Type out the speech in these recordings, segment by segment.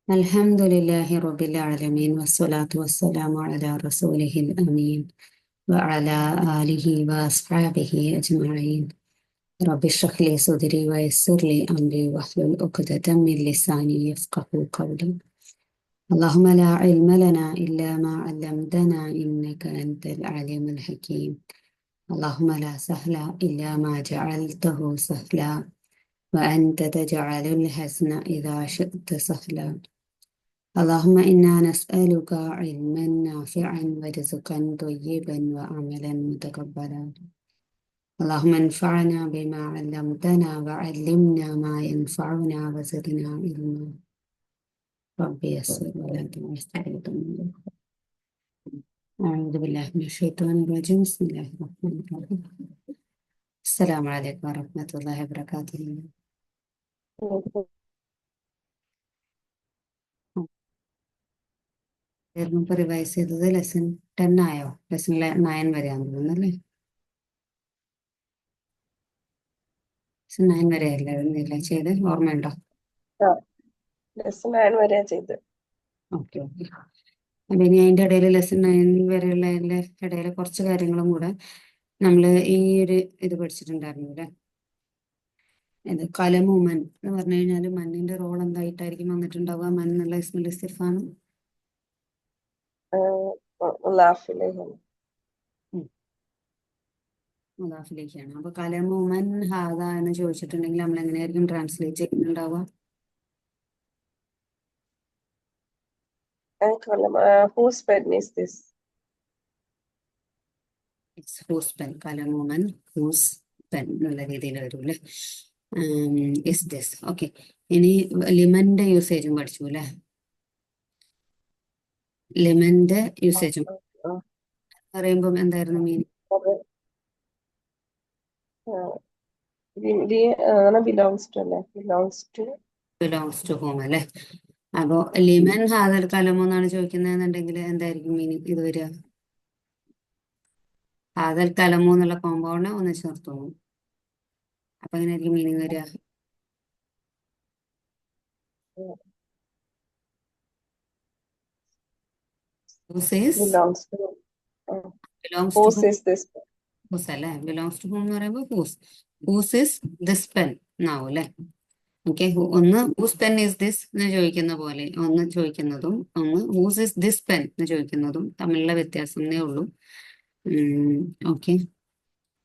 الحمد لله رب العالمين والصلاة والسلام على رسوله الأمين وعلى آله وأصحابه أجمعين. رب اشرح لي صدري ويسر لي أمري واحلل عقدة من لساني يفقه قولي. اللهم لا علم لنا إلا ما علمتنا إنك أنت العليم الحكيم. اللهم لا سهل إلا ما جعلته سهلا وأنت تجعل الحزن إذا شئت سهلا. اللهم إنا نسألك علما نافعا ورزقا طيبا وعملا متقبلا. اللهم انفعنا بما علمتنا وعلمنا ما ينفعنا وزدنا علما. ربي يسر ولا تعسر. أعوذ بالله من الشيطان الرجيم. بسم الله الرحمن الرحيم. السلام عليكم ورحمة الله وبركاته. മുമ്പ് റിവൈസ് ചെയ്തത് ലെസൺ 10 ആയോ? ലെസൺ 9 വരെയാണെന്ന് തോന്നുന്നല്ലേ? ലെസൺ 9 വരെ അല്ലായിരുന്നില്ല ചെയ്ത്, ഓർമ്മയുണ്ടോ? ലെസൺ 9 വരെ ചെയ്ത്. Okay okay. അപ്പൊ ഇനി അതിന്റെ ഇടയിൽ ലെസൺ 9 വരെയുള്ള ഇടയിലെ കുറച്ച് കാര്യങ്ങളും കൂടെ നമ്മൾ ഈ ഒരു ഇത് പഠിച്ചിട്ടുണ്ടായിരുന്നു അല്ലേ? ഇത് കലമുമൻ എന്ന് പറഞ്ഞു കഴിഞ്ഞാൽ മണ്ണിന്റെ റോൾ എന്തായിട്ടായിരിക്കും വന്നിട്ടുണ്ടാവുക? മൻ എന്നുള്ള ഇസ്മുൽ ഇസ്തിഫാം മുദാഫിലേക്കാണ്. അപ്പൊ കലമുമൻ ഹാദ എന്ന് ചോദിച്ചിട്ടുണ്ടെങ്കിൽ നമ്മൾ എങ്ങനെയായിരിക്കും ട്രാൻസ്ലേറ്റ് ചെയ്യുന്നുണ്ടാവുക? whose pen is this? whose pen, കലമുമൻ whose pen എന്നുള്ള രീതിയിൽ വരും അല്ലേ? Is this. ഓക്കെ. ഇനി ലിമന്റെ യൂസേജും പഠിച്ചു അല്ലേ? ലിമന്റെ യൂസേജും പറയുമ്പോൾ എന്തായിരുന്നു മീനിങ്? ബിലോങ്സ് ടു അല്ലേ? ബിലോങ്സ് ടു ഹോം അല്ലേ? അപ്പോ ലിമൻ ഹാദൽ കലമോ എന്നാണ് ചോദിക്കുന്നതെന്നുണ്ടെങ്കിൽ എന്തായിരിക്കും മീനിങ് ഇത് വരിക? ഹാദൽ കലമോ എന്നുള്ള കോമ്പൗണ്ട് ഒന്നിച്ച് നിർത്തുന്നു. അപ്പൊ എങ്ങനെയായിരിക്കും മീനിങ് വരിക? belongs to ഹൂസ് അല്ലേ? ബിലോങ്സ് ടു ഹോം എന്ന് പറയുമ്പോൾ ഹൂസ് ഇസ് ദിസ് പെൻ എന്നാവും അല്ലേ? ഓക്കെ. ഒന്ന് ഹൂസ് പെൻ ഈസ് ദിസ് എന്ന് ചോദിക്കുന്ന പോലെ ഒന്ന് ചോദിക്കുന്നതും ഒന്ന് ഹൂസ് ഇസ് ദിസ് പെൻ എന്ന് ചോദിക്കുന്നതും തമ്മിലുള്ള വ്യത്യാസമേ ഉള്ളൂ. ഓക്കെ.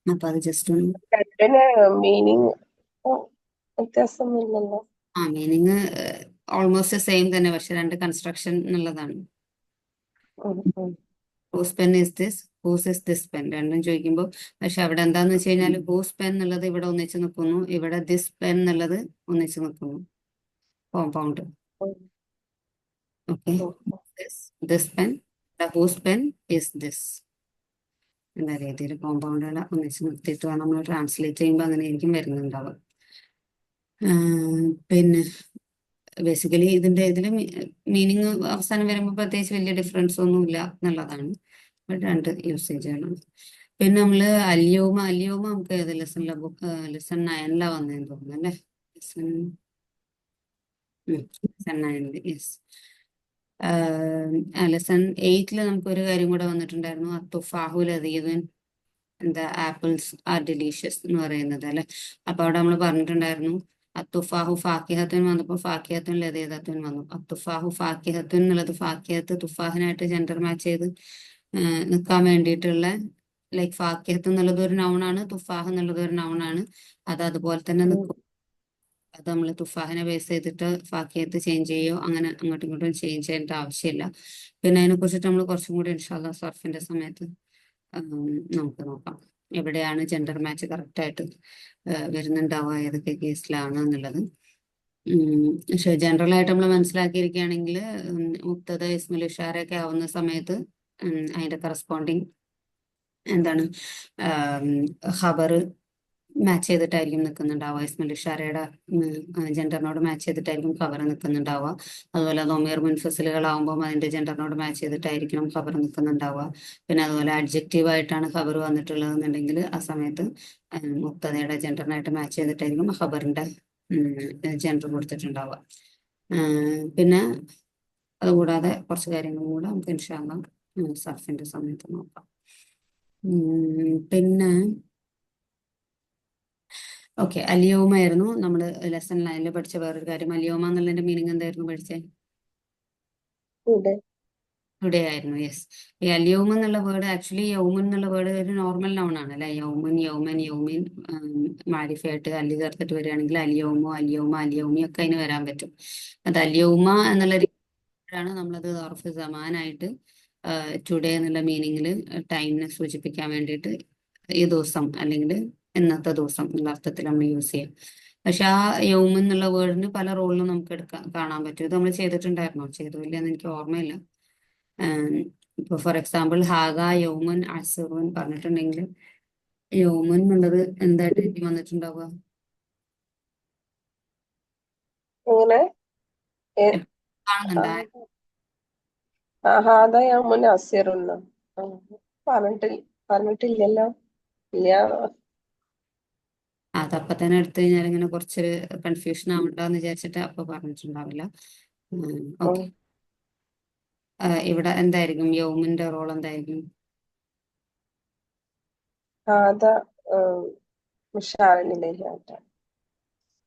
അപ്പൊ അത് ജസ്റ്റ് മീനിങ് വ്യത്യാസമൊന്നുമില്ലല്ലോ. മീനിങ് ഓൾമോസ്റ്റ് സെയിം തന്നെ, പക്ഷെ രണ്ട് കൺസ്ട്രക്ഷൻ എന്നുള്ളതാണ്. Whose pen is this, whose is this pen രണ്ടും ചോദിക്കുമ്പോൾ, പക്ഷെ അവിടെ എന്താന്ന് വെച്ച് കഴിഞ്ഞാൽ ഹൂസ് പെൻ എന്നുള്ളത് ഇവിടെ ഒന്നിച്ച് നിൽക്കുന്നു, ഇവിടെ ദിസ് പെൻ എന്നുള്ളത് ഒന്നിച്ച് നിൽക്കുന്നു. Compound. Okay. This pen, whose pen is this എന്ന രീതിയിൽ കോമ്പൗണ്ടുകൾ ഒന്നിച്ച് നിർത്തിയിട്ട് വേണം നമ്മൾ ട്രാൻസ്ലേറ്റ് ചെയ്യുമ്പോൾ അങ്ങനെയായിരിക്കും വരുന്നുണ്ടാവുക. പിന്നെ ബേസിക്കലി ഇതിന്റെ മീനിങ് അവസാനം വരുമ്പോൾ പ്രത്യേകിച്ച് വലിയ ഡിഫറൻസ് ഒന്നും ഇല്ല എന്നുള്ളതാണ്. രണ്ട് യൂസേജാണ്. പിന്നെ നമ്മള് അല്യോമ നമുക്ക് ഏത് ലെസൺ 9 വന്നതെന്ന് തോന്നുന്നു അല്ലേ? Lesson 9 yes. ലെസൺ 8 നമുക്ക് ഒരു കാര്യം കൂടെ വന്നിട്ടുണ്ടായിരുന്നു, അത്തുഫാഹുൽ അദീദുൻ എന്താ ആപ്പിൾസ് ആർ ഡിലീഷ്യസ് എന്ന് പറയുന്നത് അല്ലെ? അപ്പൊ അവിടെ നമ്മൾ പറഞ്ഞിട്ടുണ്ടായിരുന്നു അത്തുഫാഹു ഫാക്കിഹത്തുൻ വന്നപ്പോൾ ഫാക്കിഹത്തുൻ ലദീദത്തുൻ വന്നു. അത്തുഫാഹു ഫാക്കിഹത്തുൻ എന്നുള്ളത് ഫാക്കിഹത്ത് തുഫാഹിനായിട്ട് ജെൻഡർ മാച്ച് ചെയ്ത് നിൽക്കാൻ വേണ്ടിയിട്ടുള്ള, ലൈക്ക് ഫാക്കിഹത്ത് എന്നുള്ളത് ഒരു നൗണാണ്, തുഫാഹ് എന്നുള്ളത് ഒരു നൗണാണ്. അത് അതുപോലെ തന്നെ നിൽക്കും. അത് നമ്മൾ തുഫാഹിനെ ബേസ് ചെയ്തിട്ട് ഫാക്കിഹത്ത് ചേഞ്ച് ചെയ്യോ അങ്ങനെ അങ്ങോട്ടും ഇങ്ങോട്ടും ചേഞ്ച് ചെയ്യേണ്ട ആവശ്യമില്ല. പിന്നെ അതിനെ കുറിച്ചിട്ട് നമ്മൾ കുറച്ചും കൂടി ഇൻഷാല്ലാ സർഫിന്റെ സമയത്ത് നമുക്ക് നോക്കാം എവിടെയാണ് ജെൻഡർ മാച്ച് കറക്റ്റ് ആയിട്ട് വരുന്നുണ്ടാവുക, ഏതൊക്കെ കേസിലാണ് എന്നുള്ളത്. പക്ഷെ ജനറൽ ആയിട്ട് നമ്മൾ മനസ്സിലാക്കിയിരിക്കുകയാണെങ്കിൽ മുക്തദ ഇസ്മുൽ ഇഷാറയൊക്കെ ആവുന്ന സമയത്ത് അതിന്റെ കറസ്പോണ്ടിങ് എന്താണ് ഖബർ മാച്ച് ചെയ്തിട്ടായിരിക്കും നിൽക്കുന്നുണ്ടാവുക. ഇസ്മുൽ ഇഷാറയുടെ ജെൻഡറിനോട് മാച്ച് ചെയ്തിട്ടായിരിക്കും ഖബർ നിൽക്കുന്നുണ്ടാവുക. അതുപോലെ ദൊമീർ മുൻഫസിലുകളാവുമ്പോൾ അതിന്റെ ജെൻഡറിനോട് മാച്ച് ചെയ്തിട്ടായിരിക്കും ഖബർ നിൽക്കുന്നുണ്ടാവുക. പിന്നെ അതുപോലെ അഡ്ജക്റ്റീവ് ആയിട്ടാണ് ഖബർ വന്നിട്ടുള്ളതെന്നുണ്ടെങ്കിൽ ആ സമയത്ത് മുക്തദയുടെ ജെൻഡറിനായിട്ട് മാച്ച് ചെയ്തിട്ടായിരിക്കും ഖബറിന്റെ ജെൻഡർ കൊടുത്തിട്ടുണ്ടാവുക. പിന്നെ അതുകൂടാതെ കുറച്ച് കാര്യങ്ങളും കൂടെ നമുക്ക് ഇൻഷാല്ലാ സർഫിന്റെ സമയത്ത് നോക്കാം. പിന്നെ ഓക്കെ, അലിയോമ ആയിരുന്നു നമ്മൾ ലെസൺ 9 പഠിച്ച വേറൊരു കാര്യം. അലിയോമ എന്നുള്ളതിന്റെ മീനിങ് എന്തായിരുന്നു പഠിച്ചേ? ടുഡേ. ടുഡേ ആയിരുന്നു. യെസ്. ഈ അലിയോമ എന്നുള്ള വേർഡ് ആക്ച്വലി യൗമൻ എന്നുള്ള വേർഡ് ഒരു നോർമൽ നൗൺ ആണ് അല്ലെ. യൗമൻ, യൗമൻ, യൗമിൻ മാരിഫയായിട്ട് അല്ലി ചേർത്തിട്ട് വരികയാണെങ്കിൽ അലിയോമോ, അലിയോമ, അലിയോമി ഒക്കെ അതിന് വരാൻ പറ്റും. അത് അലിയോമ എന്നുള്ള രീതിയിലാണ് നമ്മളത് ദർഫ് സമാനായിട്ട് ടുഡേ എന്നുള്ള മീനിങ്ങിൽ ടൈമിനെ സൂചിപ്പിക്കാൻ വേണ്ടിയിട്ട് ഈ ദിവസം അല്ലെങ്കിൽ ഇന്നത്തെ ദിവസം എന്നുള്ള അർത്ഥത്തിൽ നമ്മൾ യൂസ് ചെയ്യാം. പക്ഷെ ആ യൗമൻ എന്നുള്ള വേർഡിന് പല റോളിലും നമുക്ക് കാണാൻ പറ്റും. ഇത് നമ്മൾ ചെയ്തിട്ടുണ്ടായിരുന്നോ? ചെയ്തോ ഇല്ലെന്ന് എനിക്ക് ഓർമ്മയില്ല. ഇപ്പൊ ഫോർ എക്സാമ്പിൾ ഹാഗ യൗമൻ അസുറുൻ പറഞ്ഞിട്ടുണ്ടെങ്കിൽ യൗമൻ എന്നുള്ളത് എന്തായിട്ട് എനിക്ക് വന്നിട്ടുണ്ടാവുക? എങ്ങനെ? എ- കാണുന്നുണ്ടാ? ഹാദ യൗമുൻ അസിറുന്ന. ആ, പറഞ്ഞിട്ടില്ല, പറഞ്ഞിട്ടില്ലല്ലോ. ഇല്ല. അതപ്പൊ തന്നെ എടുത്തു കഴിഞ്ഞാൽ ഇങ്ങനെ കുറച്ചൊരു കൺഫ്യൂഷൻ ആവണ്ടെന്ന് വിചാരിച്ചിട്ട് അപ്പൊ പറഞ്ഞിട്ടുണ്ടാവില്ല. ഓക്കെ. ഇവിടെ എന്തായിരിക്കും യൗമിന്റെ റോൾ എന്തായിരിക്കും? ഹാദ മുഷാറിനിലേക്ക് ആട്ടെ.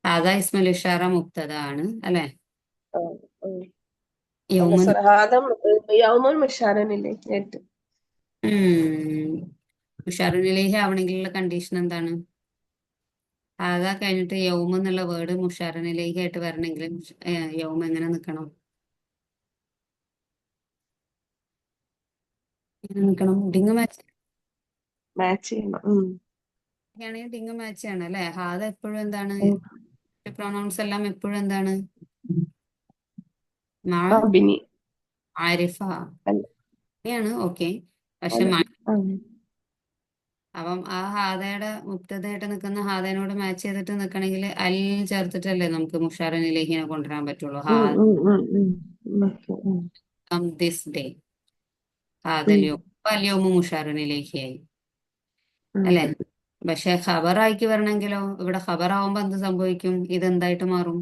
ഹാദാ ഇസ്മുൽ ഇഷാറ മുബ്തദ ആണ് അല്ലെ. ആ, ഉം. അല്ല, യൗമൻ സോറി, ഹാദ യൗമുൻ മുഷാറിനിലേക്ക് ആയിട്ട്. മുഷാറിനിലേഹി ആവണമെങ്കിലുള്ള കണ്ടീഷൻ എന്താണ്? ഹാദാ കഴിഞ്ഞിട്ട് യൗമ എന്നുള്ള വേർഡ് മുഷാറിനിലേഹി ആയിട്ട് വരണമെങ്കിൽ യൗമ എങ്ങനെ നിൽക്കണം? എങ്ങനെ നിൽക്കണം? ഡിങ് മാച്ച് മാച്ച് ചെയ്യണം. ആണെങ്കിൽ ഡിങ് മാച്ച് ചെയ്യണം അല്ലെ. ഹാദ എപ്പോഴും എന്താണ്? ഉം. പ്രൊനൗൺസ് എല്ലാം എപ്പോഴും എന്താണ്? മാ അബിനി. ആരിഫ അല്ല, ആണ്. ഓക്കെ. പക്ഷെ അല്ല. ആ. അപ്പം ആ ഹാദയുടെ മുക്തതയായിട്ട് നിൽക്കുന്ന ഹാദനോട് മാച്ച് ചെയ്തിട്ട് നിൽക്കണമെങ്കിൽ അൽ ചേർത്തിട്ടല്ലേ നമുക്ക് മുഷാറിനിലേഹിനെ കൊണ്ടുവരാൻ പറ്റുള്ളൂ. ഉം, ഉം, ഉം, ഉം. ഓക്കേ, ദിസ് ഡേ ഉം. ഹാദല്യോ അല്യോമു മുഷാറിനിലേഹിയായി അല്ലെ. അതെ. പക്ഷെ ഖബറായിക്ക് വരണമെങ്കിലോ ഇവിടെ ഖബറാവുമ്പോ എന്ത് സംഭവിക്കും? ഇതെന്തായിട്ട് മാറും?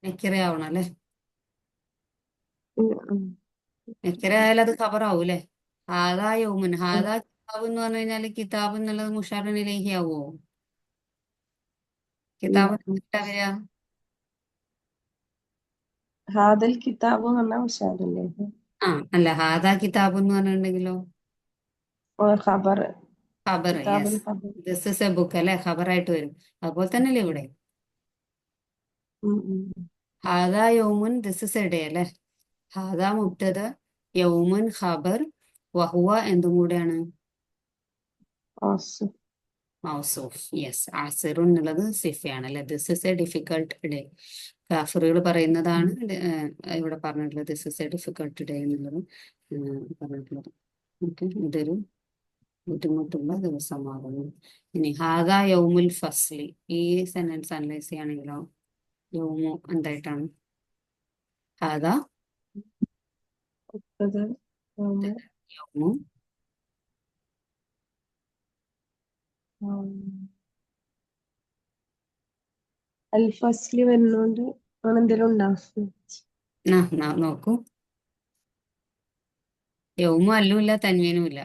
നെക്കിറയാവണം അല്ലെ. ഉം, ഉം. നെക്കിറയായാലും അത് ഖബറാവും അല്ലെ. ഹാദാ യൗമുൻ, ഹാദാ കിതാബ് എന്ന് പറഞ്ഞു കഴിഞ്ഞാൽ കിതാബ് എന്നുള്ളത് മുഷാറിനിലേഹി ആവുമോ? ഉം, കിതാബ് ഉം. എന്നിട്ടാ വരിക. ഹാദൽ കിതാബ് എന്ന് പറഞ്ഞാൽ മുഷാറില്ലേ? അല്ല ഹാദാ കിതാബ് എന്ന് പറഞ്ഞിട്ടുണ്ടെങ്കിലോ ഖബർ. ഖബർ. കിതാബിൽ യെസ്, ഖബർ. ദിസ് ഇസ് എ ബുക്ക് അല്ലെ. ഖബറായിട്ട് വരും. അതുപോലെ തന്നെയല്ലേ ഇവിടെ ഉം, ഉം. ഹാദാ യൗമുൻ ദിസ് ഇസ് എ ഡേ അല്ലെ. ഹാദാ മുബ്തദ, യൗമുൻ ഖബർ, വഹുവ എന്തും കൂടെയാണ്? ആസിഫ്. മൗസൂഫ്. യെസ്. ആസിറുൻ എന്നുള്ളത് സിഫയാണ് അല്ലെ. This is a difficult day. കാഫിറുകൾ പറയുന്നതാണ് ഇവിടെ പറഞ്ഞിട്ടുള്ളത്. This is a difficult day എന്നുള്ളത് പറഞ്ഞിട്ടുള്ളത്. ഓക്കെ, ഇതൊരു ബുദ്ധിമുട്ടുള്ള ദിവസമാകുന്നു. ഇനി ഹാദാ യൗമുൽ ഫസ്ലി, ഈ സെന്റൻസ് അനലൈസ് ചെയ്യുകയാണെങ്കിലോ യൗമു എന്തായിട്ടാണ്? ഹാദാ മുബ്തദ, യൗമു. യൗമു ഉം. അൽ ഫസ്ലി വരുന്നോണ്ട് അങ്ങനെ എന്തെങ്കിലും ഉണ്ടാവും. നോക്കൂ, യൗമു അല്ലും ഇല്ല തൻവീനും ഇല്ല.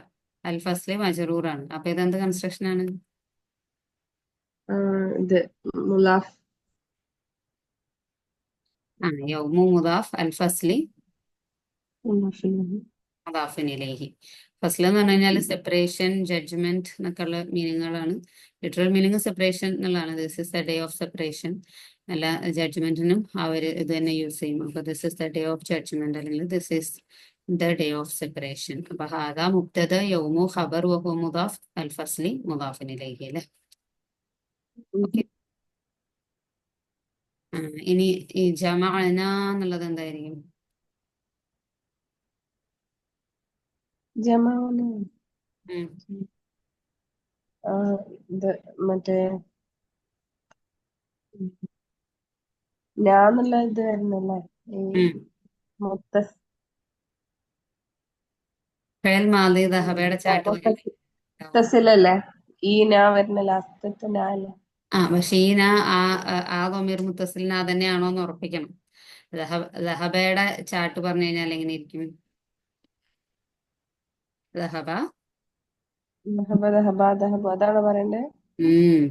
അൽ ഫസ്ലി മജറൂറാണ്. അപ്പൊ ഇതെന്ത് കൺസ്ട്രക്ഷൻ ആണ്? ഇത് മുലാഫ്. യൗമു മുദാഫ്, അൽ ഫസ്ലി മുലാഫിനാണ്. മുദാഫിനിലേഹി. ഫസ്ൽ എന്ന് പറഞ്ഞു കഴിഞ്ഞാൽ സെപ്പറേഷൻ, ജഡ്ജ്മെന്റ് എന്നൊക്കെയുള്ള മീനിങ്ങുകളാണ്. ലിറ്ററൽ മീനിങ് സെപ്പറേഷൻ എന്നുള്ളതാണ്. This is the day of separation. അല്ല, ജഡ്ജ്മെന്റിനും അവർ ഇത് തന്നെ യൂസ് ചെയ്യും. അപ്പൊ this is the day of judgement അല്ലെങ്കിൽ this is the day of separation. അപ്പൊ ഹാദാ മുബ്തദ, യൗമു ഖബർ, വഹു മുദാഫ്, അൽ ഫസ്ലി മുദാഫിനിലേഹി അല്ലെ. ഉം. ഓക്കെ. ഇനി ഈ ജമഅന എന്നുള്ളത് എന്തായിരിക്കും? ജമാഅന്. ഉം. ആ, ഇത് മറ്റേ ഞാന്നുള്ള ഇത് വരുന്നല്ലേ ഈ ഉം. മൊത്ത ഫേൽ മാദി ദഹബയുടെ ചാട്ട് പോലെ ഉണ്ടാവും. മുത്തസിലല്ലേ ഈ ഞാൻ വരുന്ന ലാസ്റ്റത്തെ ഞാല്ലേ. പക്ഷെ ഈ ആ ദൊമീർ മുത്തസിലിന് തന്നെയാണോ എന്ന് ഉറപ്പിക്കണം. ലഹബയുടെ ചാട്ട് പറഞ്ഞു കഴിഞ്ഞാൽ എങ്ങനെ ഇരിക്കും? ലഹബ. ദഹബ ദഹബ ദഹബ അതാണ് പറയണ്ടേ. ഉം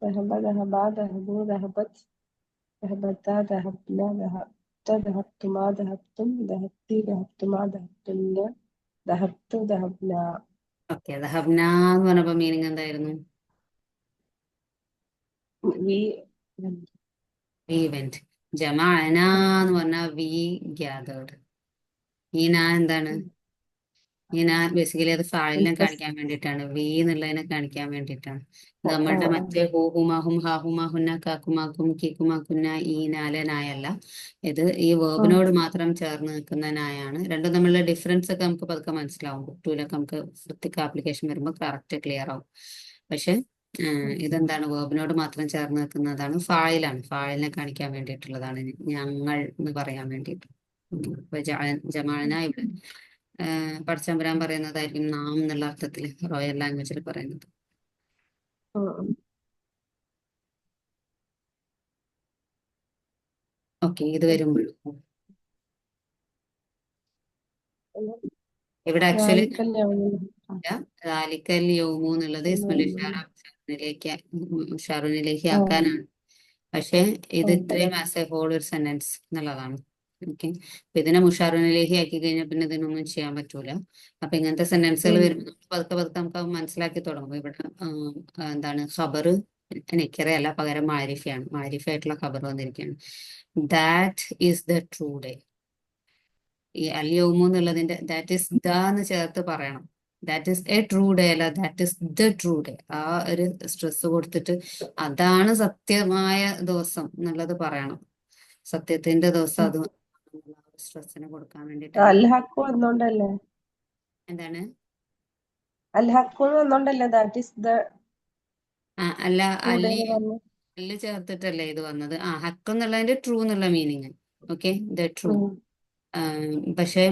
ദഹബ ദഹബ ദഹബു ദഹബത് ദഹബത ദഹബ്ന ദഹബ്ത ദഹബ്തുമാ ദഹബ്തും ദഹബ്തി ദഹബ്തുമാ ദഹബ്തുന്ന ദഹബ്തു ദഹബ്ന. ഓക്കെ. ലഹബ്ന എന്ന് പറഞ്ഞപ്പോ മീനിങ് എന്തായിരുന്നു? V we went. ജമഅന എന്ന് പറഞ്ഞാൽ വി ഗ്യാതേർഡ്. ഈ നാ എന്താണ്? ഇങ്ങനെ ബേസിക്കലി അത് ഫാളിനെ കാണിക്കാൻ വേണ്ടിയിട്ടാണ്, വി എന്നുള്ളതിനെ കാണിക്കാൻ വേണ്ടിയിട്ടാണ്. നമ്മളുടെ മറ്റേ ഹൂഹുമാഹും ഹാഹുമാഹുന്ന കാക്കുമാക്കും കീക്കുമാക്കുന്ന ഈ നാല് നായല്ല. ഇത് ഈ വേർബിനോട് മാത്രം ചേർന്ന് നിൽക്കുന്ന നായാണ്. രണ്ടും തമ്മിലുള്ള ഡിഫറൻസ് ഒക്കെ നമുക്ക് പതുക്കെ മനസ്സിലാവും. ബുക്കിലൊക്കെ നമുക്ക് വൃത്തിക്ക് ആപ്ലിക്കേഷൻ വരുമ്പോൾ കറക്റ്റ് ക്ലിയർ ആവും. പക്ഷെ ഇതെന്താണ്? വേർബിനോട് മാത്രം ചേർന്ന് നിൽക്കുന്നതാണ്. ഫായിലാണ്. ഫായിലിനെ കാണിക്കാൻ വേണ്ടിയിട്ടുള്ളതാണ്, ഞങ്ങൾ എന്ന് പറയാൻ വേണ്ടിയിട്ട്. അപ്പൊ ജമാഅന ഇവിടെ പടച്ചമ്പരാൻ പറയുന്നതായിരിക്കും നാം എന്നുള്ള അർത്ഥത്തിൽ റോയൽ ലാംഗ്വേജിൽ പറയുന്നത്. ഓക്കെ. ഇത് വരുമ്പോഴും ഇവിടെ ആക്ച്വലി റാലിക്കൽ യൗമു എന്നുള്ളത് ഇസ്മുൽ ഷാറൂനിലേക്ക് ആക്കാനാണ്. പക്ഷെ ഇത് ഇത്രയും ആസ് എ ഹോൾ ഒരു സെന്റൻസ് എന്നുള്ളതാണ്. ഓക്കെ. അപ്പൊ ഇതിനെ മുഷാറുനിലേക്ക് ആക്കി കഴിഞ്ഞാൽ പിന്നെ ഇതിനൊന്നും ചെയ്യാൻ പറ്റൂല. അപ്പൊ ഇങ്ങനത്തെ സെന്റൻസുകൾ വരുമ്പോൾ പതുക്കെ പതുക്കെ നമുക്ക് മനസ്സിലാക്കി തുടങ്ങും. ഇവിടെ എന്താണ് ഖബർ നെക്കിറയല്ല, പകരം മാരിഫയാണ്. മാരിഫയായിട്ടുള്ള ഖബർ വന്നിരിക്കുകയാണ്. That is the true day. ഈ അൽ യൗമു എന്നുള്ളതിന്റെ ദാറ്റ് ഈസ് ദ എന്ന് ചേർത്ത് പറയണം. That is a true day അല്ല, that is the true day. ആ ഒരു സ്ട്രെസ് കൊടുത്തിട്ട് അതാണ് സത്യമായ ദിവസം എന്നുള്ളത് പറയണം. സത്യത്തിന്റെ ദിവസം അത് സ്ട്രെസ്സിന് കൊടുക്കാൻ വേണ്ടിയിട്ടാണ്. അൽഹഖ് വന്നോണ്ടല്ലേ? എന്താണ്? അൽഹഖ് വന്നോണ്ടല്ലേ ദാറ്റ് ഈസ് ദ അല്ല, ട്രൂ ഡേ എന്ന് പറഞ്ഞു. അല്ല് ചേർത്തിട്ടല്ലേ ഇത് വന്നത്. ഹക്ക് എന്നുള്ളതിന്റെ ട്രൂ എന്നുള്ള മീനിങ്. Okay, the true. പക്ഷെ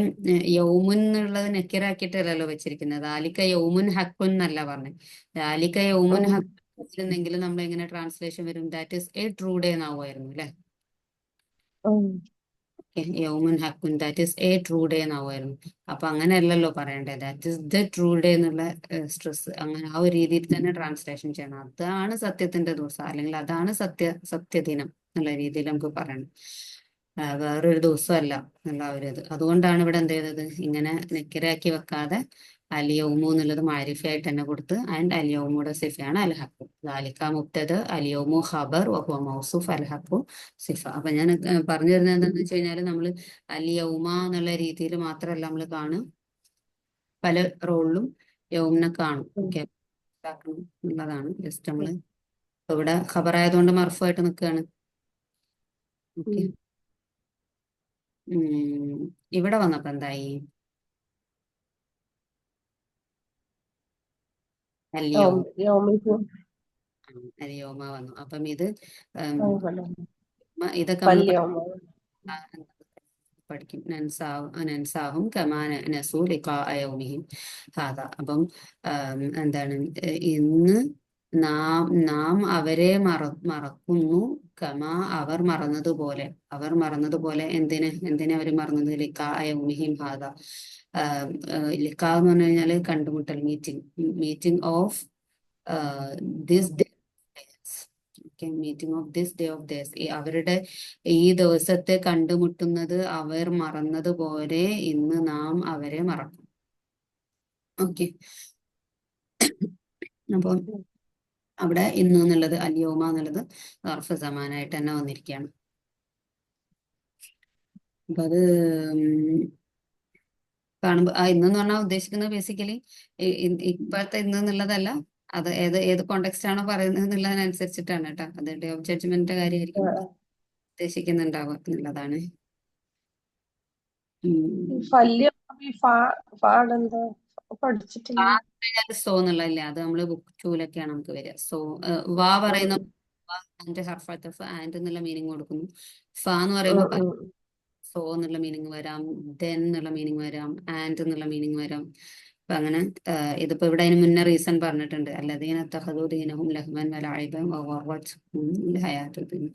യൗമുൻ എന്നുള്ളത് നെക്കിറാക്കിയിട്ടല്ലല്ലോ വെച്ചിരിക്കുന്നത്. ദാലിക യൗമുൻ ഹക്കുൻ എന്നല്ല പറഞ്ഞത്. ദാലിക യൗമുൻ ഹക്കുന്നെങ്കിലും നമ്മൾ എങ്ങനെ ട്രാൻസ്ലേഷൻ വരും? That is a true day എന്നാവുമായിരുന്നു അല്ലെ? യൗമുൻ ഹക്കുൻ that is a true day എന്നാവുമായിരുന്നു. അപ്പൊ അങ്ങനെയല്ലല്ലോ പറയണ്ടേ. That is the true day എന്നുള്ള സ്ട്രെസ് അങ്ങനെ ആ ഒരു രീതിയിൽ തന്നെ ട്രാൻസ്ലേഷൻ ചെയ്യണം. അതാണ് സത്യത്തിന്റെ ദിവസം, അല്ലെങ്കിൽ അതാണ് സത്യദിനം എന്നുള്ള രീതിയിൽ നമുക്ക് പറയണം. വേറൊരു ദിവസമല്ല എന്നുള്ള ഒരു ഇത്. അതുകൊണ്ടാണ് ഇവിടെ എന്ത് ചെയ്തത്, ഇങ്ങനെ നെക്കിരാക്കി വെക്കാതെ അലിയൗമു എന്നുള്ളത് മാരിഫയായിട്ട് തന്നെ കൊടുത്ത്, ആൻഡ് അലിയൗമുടെ സിഫയാണ് അൽഹഖു. ലാലിക്ക മുബ്തദ അലിയൗമു ഖബർ വഹുവ മൗസൂഫ് അൽഹഖു സിഫ. അപ്പൊ ഞാൻ പറഞ്ഞു വരുന്നത് എന്താണെന്ന് വെച്ച് കഴിഞ്ഞാൽ നമ്മൾ അലിയൗമ എന്നുള്ള രീതിയിൽ മാത്രമല്ല നമ്മൾ കാണും, പല റോളിലും യൗമിനെ കാണും. ഓക്കെ, എന്നുള്ളതാണ് ജസ്റ്റ് നമ്മള് ഇവിടെ ഖബറായതുകൊണ്ട് മർഫുമായിട്ട് നിൽക്കുകയാണ്. ഓക്കെ. ഇവിടെ വന്നപ്പോ എന്തായി? അലിയോമ വന്നു. അപ്പം ഇത് ഇതൊക്കെ നമ്മൾ പഠിക്കും. നൻസാഹും കമാന നസൂ ലിഖാഅ യൗമിഹിം ഹാദാ. അപ്പം എന്താണ്, ഇന്ന് നാം അവരെ മറക്കുന്നു, കമാ അവർ മറന്നതുപോലെ. അവർ മറന്നതുപോലെ എന്തിനെ അവർ മറന്നത്? ലിഖാഅ യൗമിഹിം ഹാദാ. ലിഖാ എന്ന് പറഞ്ഞു കഴിഞ്ഞാല് കണ്ടുമുട്ടൽ, meeting of this day. Meeting of this day of days. അവരുടെ ഈ ദിവസത്തെ കണ്ടുമുട്ടുന്നത് അവർ മറന്നതുപോലെ ഇന്ന് നാം അവരെ മറക്കും. ഓക്കെ. അപ്പോൾ അവിടെ ഇന്ന് എന്നുള്ളത് അലിയോമ എന്നുള്ളത് സർഫ് സമാനായിട്ട് തന്നെ വന്നിരിക്കുകയാണ്. അപ്പൊ അത് കാണുമ്പോ ഇന്നെന്ന് പറഞ്ഞാൽ ഉദ്ദേശിക്കുന്നത് ബേസിക്കലി ഇപ്പോഴത്തെ ഇന്ന് എന്നുള്ളതല്ല, അത് ഏത് കോണ്ടെക്സ്റ്റ് ആണോ പറയുന്നത് എന്നുള്ളതിനനുസരിച്ചിട്ടാണ് കേട്ടോ. അത് ഡേ ഓഫ് ജഡ്ജ്മെന്റിന്റെ കാര്യമായിരിക്കും ഉദ്ദേശിക്കുന്നുണ്ടാവുക എന്നുള്ളതാണ്. സോ എന്നുള്ളതല്ലേ, അത് നമ്മള് ബുക്ക് 2-ലൊക്കെയാണ് നമുക്ക് വരിക. സോ വാ പറയുന്ന ആൻഡ് എന്നുള്ള മീനിങ് കൊടുക്കുന്നു. ഫ എന്ന് പറയുമ്പോൾ സോ എന്നുള്ള മീനിങ് വരാം, ദെൻ എന്നുള്ള മീനിങ് വരാം, ആൻഡ് എന്നുള്ള മീനിങ് വരാം. അപ്പൊ അങ്ങനെ ഇതിപ്പോ ഇവിടെ അതിന് മുന്നേ റീസൺ പറഞ്ഞിട്ടുണ്ട്. അല്ലദീന തഖദൂ ദീനഹും ലഹ്വൻ വലഇബൻ വഗറത്ഹും ഹയാത്തുദ് ദുനിയ.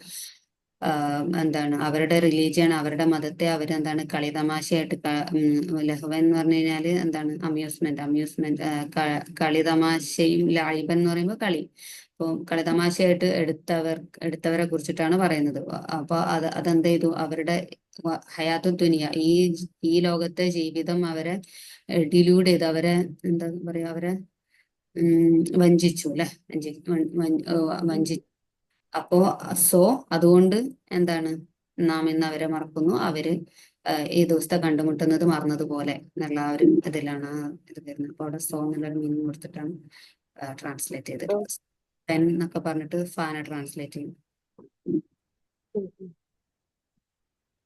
എന്താണ് അവരുടെ റിലീജിയൻ, അവരുടെ മതത്തെ അവരെന്താണ് കളിതമാശയായിട്ട് ലഹ്വൻ എന്ന് പറഞ്ഞു കഴിഞ്ഞാല് എന്താണ് അമ്യൂസ്മെന്റ് കളിതമാശയും ലായിബൻ എന്ന് പറയുമ്പോൾ കളി. അപ്പോൾ കളിതമാശയായിട്ട് എടുത്തവരെ കുറിച്ചിട്ടാണ് പറയുന്നത്. അപ്പൊ അതെന്ത് ചെയ്തു, അവരുടെ ഹയാത്തു ദുനിയ, ഈ ലോകത്തെ ജീവിതം അവരെ ഡിലൂഡ് ചെയ്ത്, അവരെ എന്താ പറയാ, അവരെ വഞ്ചിച്ചു അല്ലെ, വഞ്ചിച്ചു. അപ്പോ സോ അതുകൊണ്ട് എന്താണ്, നാം ഇന്ന് അവരെ മറക്കുന്നു, അവര് ഈ ദിവസത്തെ കണ്ടുമുട്ടുന്നത് മറന്നതുപോലെ എന്നുള്ള ആ ഒരു ഇതിലാണ് ആ ഇത് വരുന്നത്. അപ്പൊ അവിടെ സോ എന്നുള്ളൊരു മീനിങ് കൊടുത്തിട്ടാണ് ട്രാൻസ്ലേറ്റ് ചെയ്തിട്ടുള്ളത്. പെൻ എന്നൊക്കെ പറഞ്ഞിട്ട് ഫാന ട്രാൻസ്ലേറ്റ് ചെയ്യും.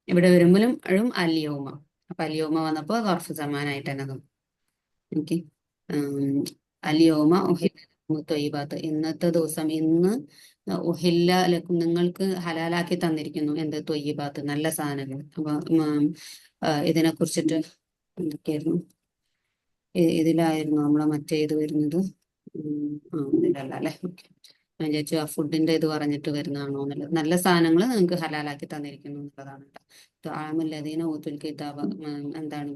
ഇവിടെ വരുമ്പോഴും അല്യോമ. അപ്പൊ അല്യോമ വന്നപ്പോ ഗർഫ് സമാനായിട്ട് തന്നെ തോന്നും എനിക്ക്. അല്യോമ തൊയ്ബാത്ത്, ഇന്നത്തെ ദിവസം, ഇന്ന് ഉഹില്ല ലക്കും, നിങ്ങൾക്ക് ഹലാലാക്കി തന്നിരിക്കുന്നു എന്ത്, തൊയ്യബാത്ത്, നല്ല സാധനങ്ങൾ. അപ്പൊ ഇതിനെ കുറിച്ചിട്ട് എന്തൊക്കെയായിരുന്നു, ഇതിലായിരുന്നു നമ്മളെ മറ്റേ ഇത് വരുന്നത്. ഇതിലല്ല അല്ലെ, ഓക്കെ. ഞാൻ വിചാരിച്ചു ആ ഫുഡിന്റെ ഇത് പറഞ്ഞിട്ട് വരുന്നതാണോ എന്നുള്ളത്. നല്ല സാധനങ്ങൾ നിങ്ങൾക്ക് ഹലാലാക്കി തന്നിരിക്കുന്നു എന്നുള്ളതാണ് കേട്ടോ. ആമുല്ലദീന ഊത്തുൽ കിതാബ്, എന്താണ്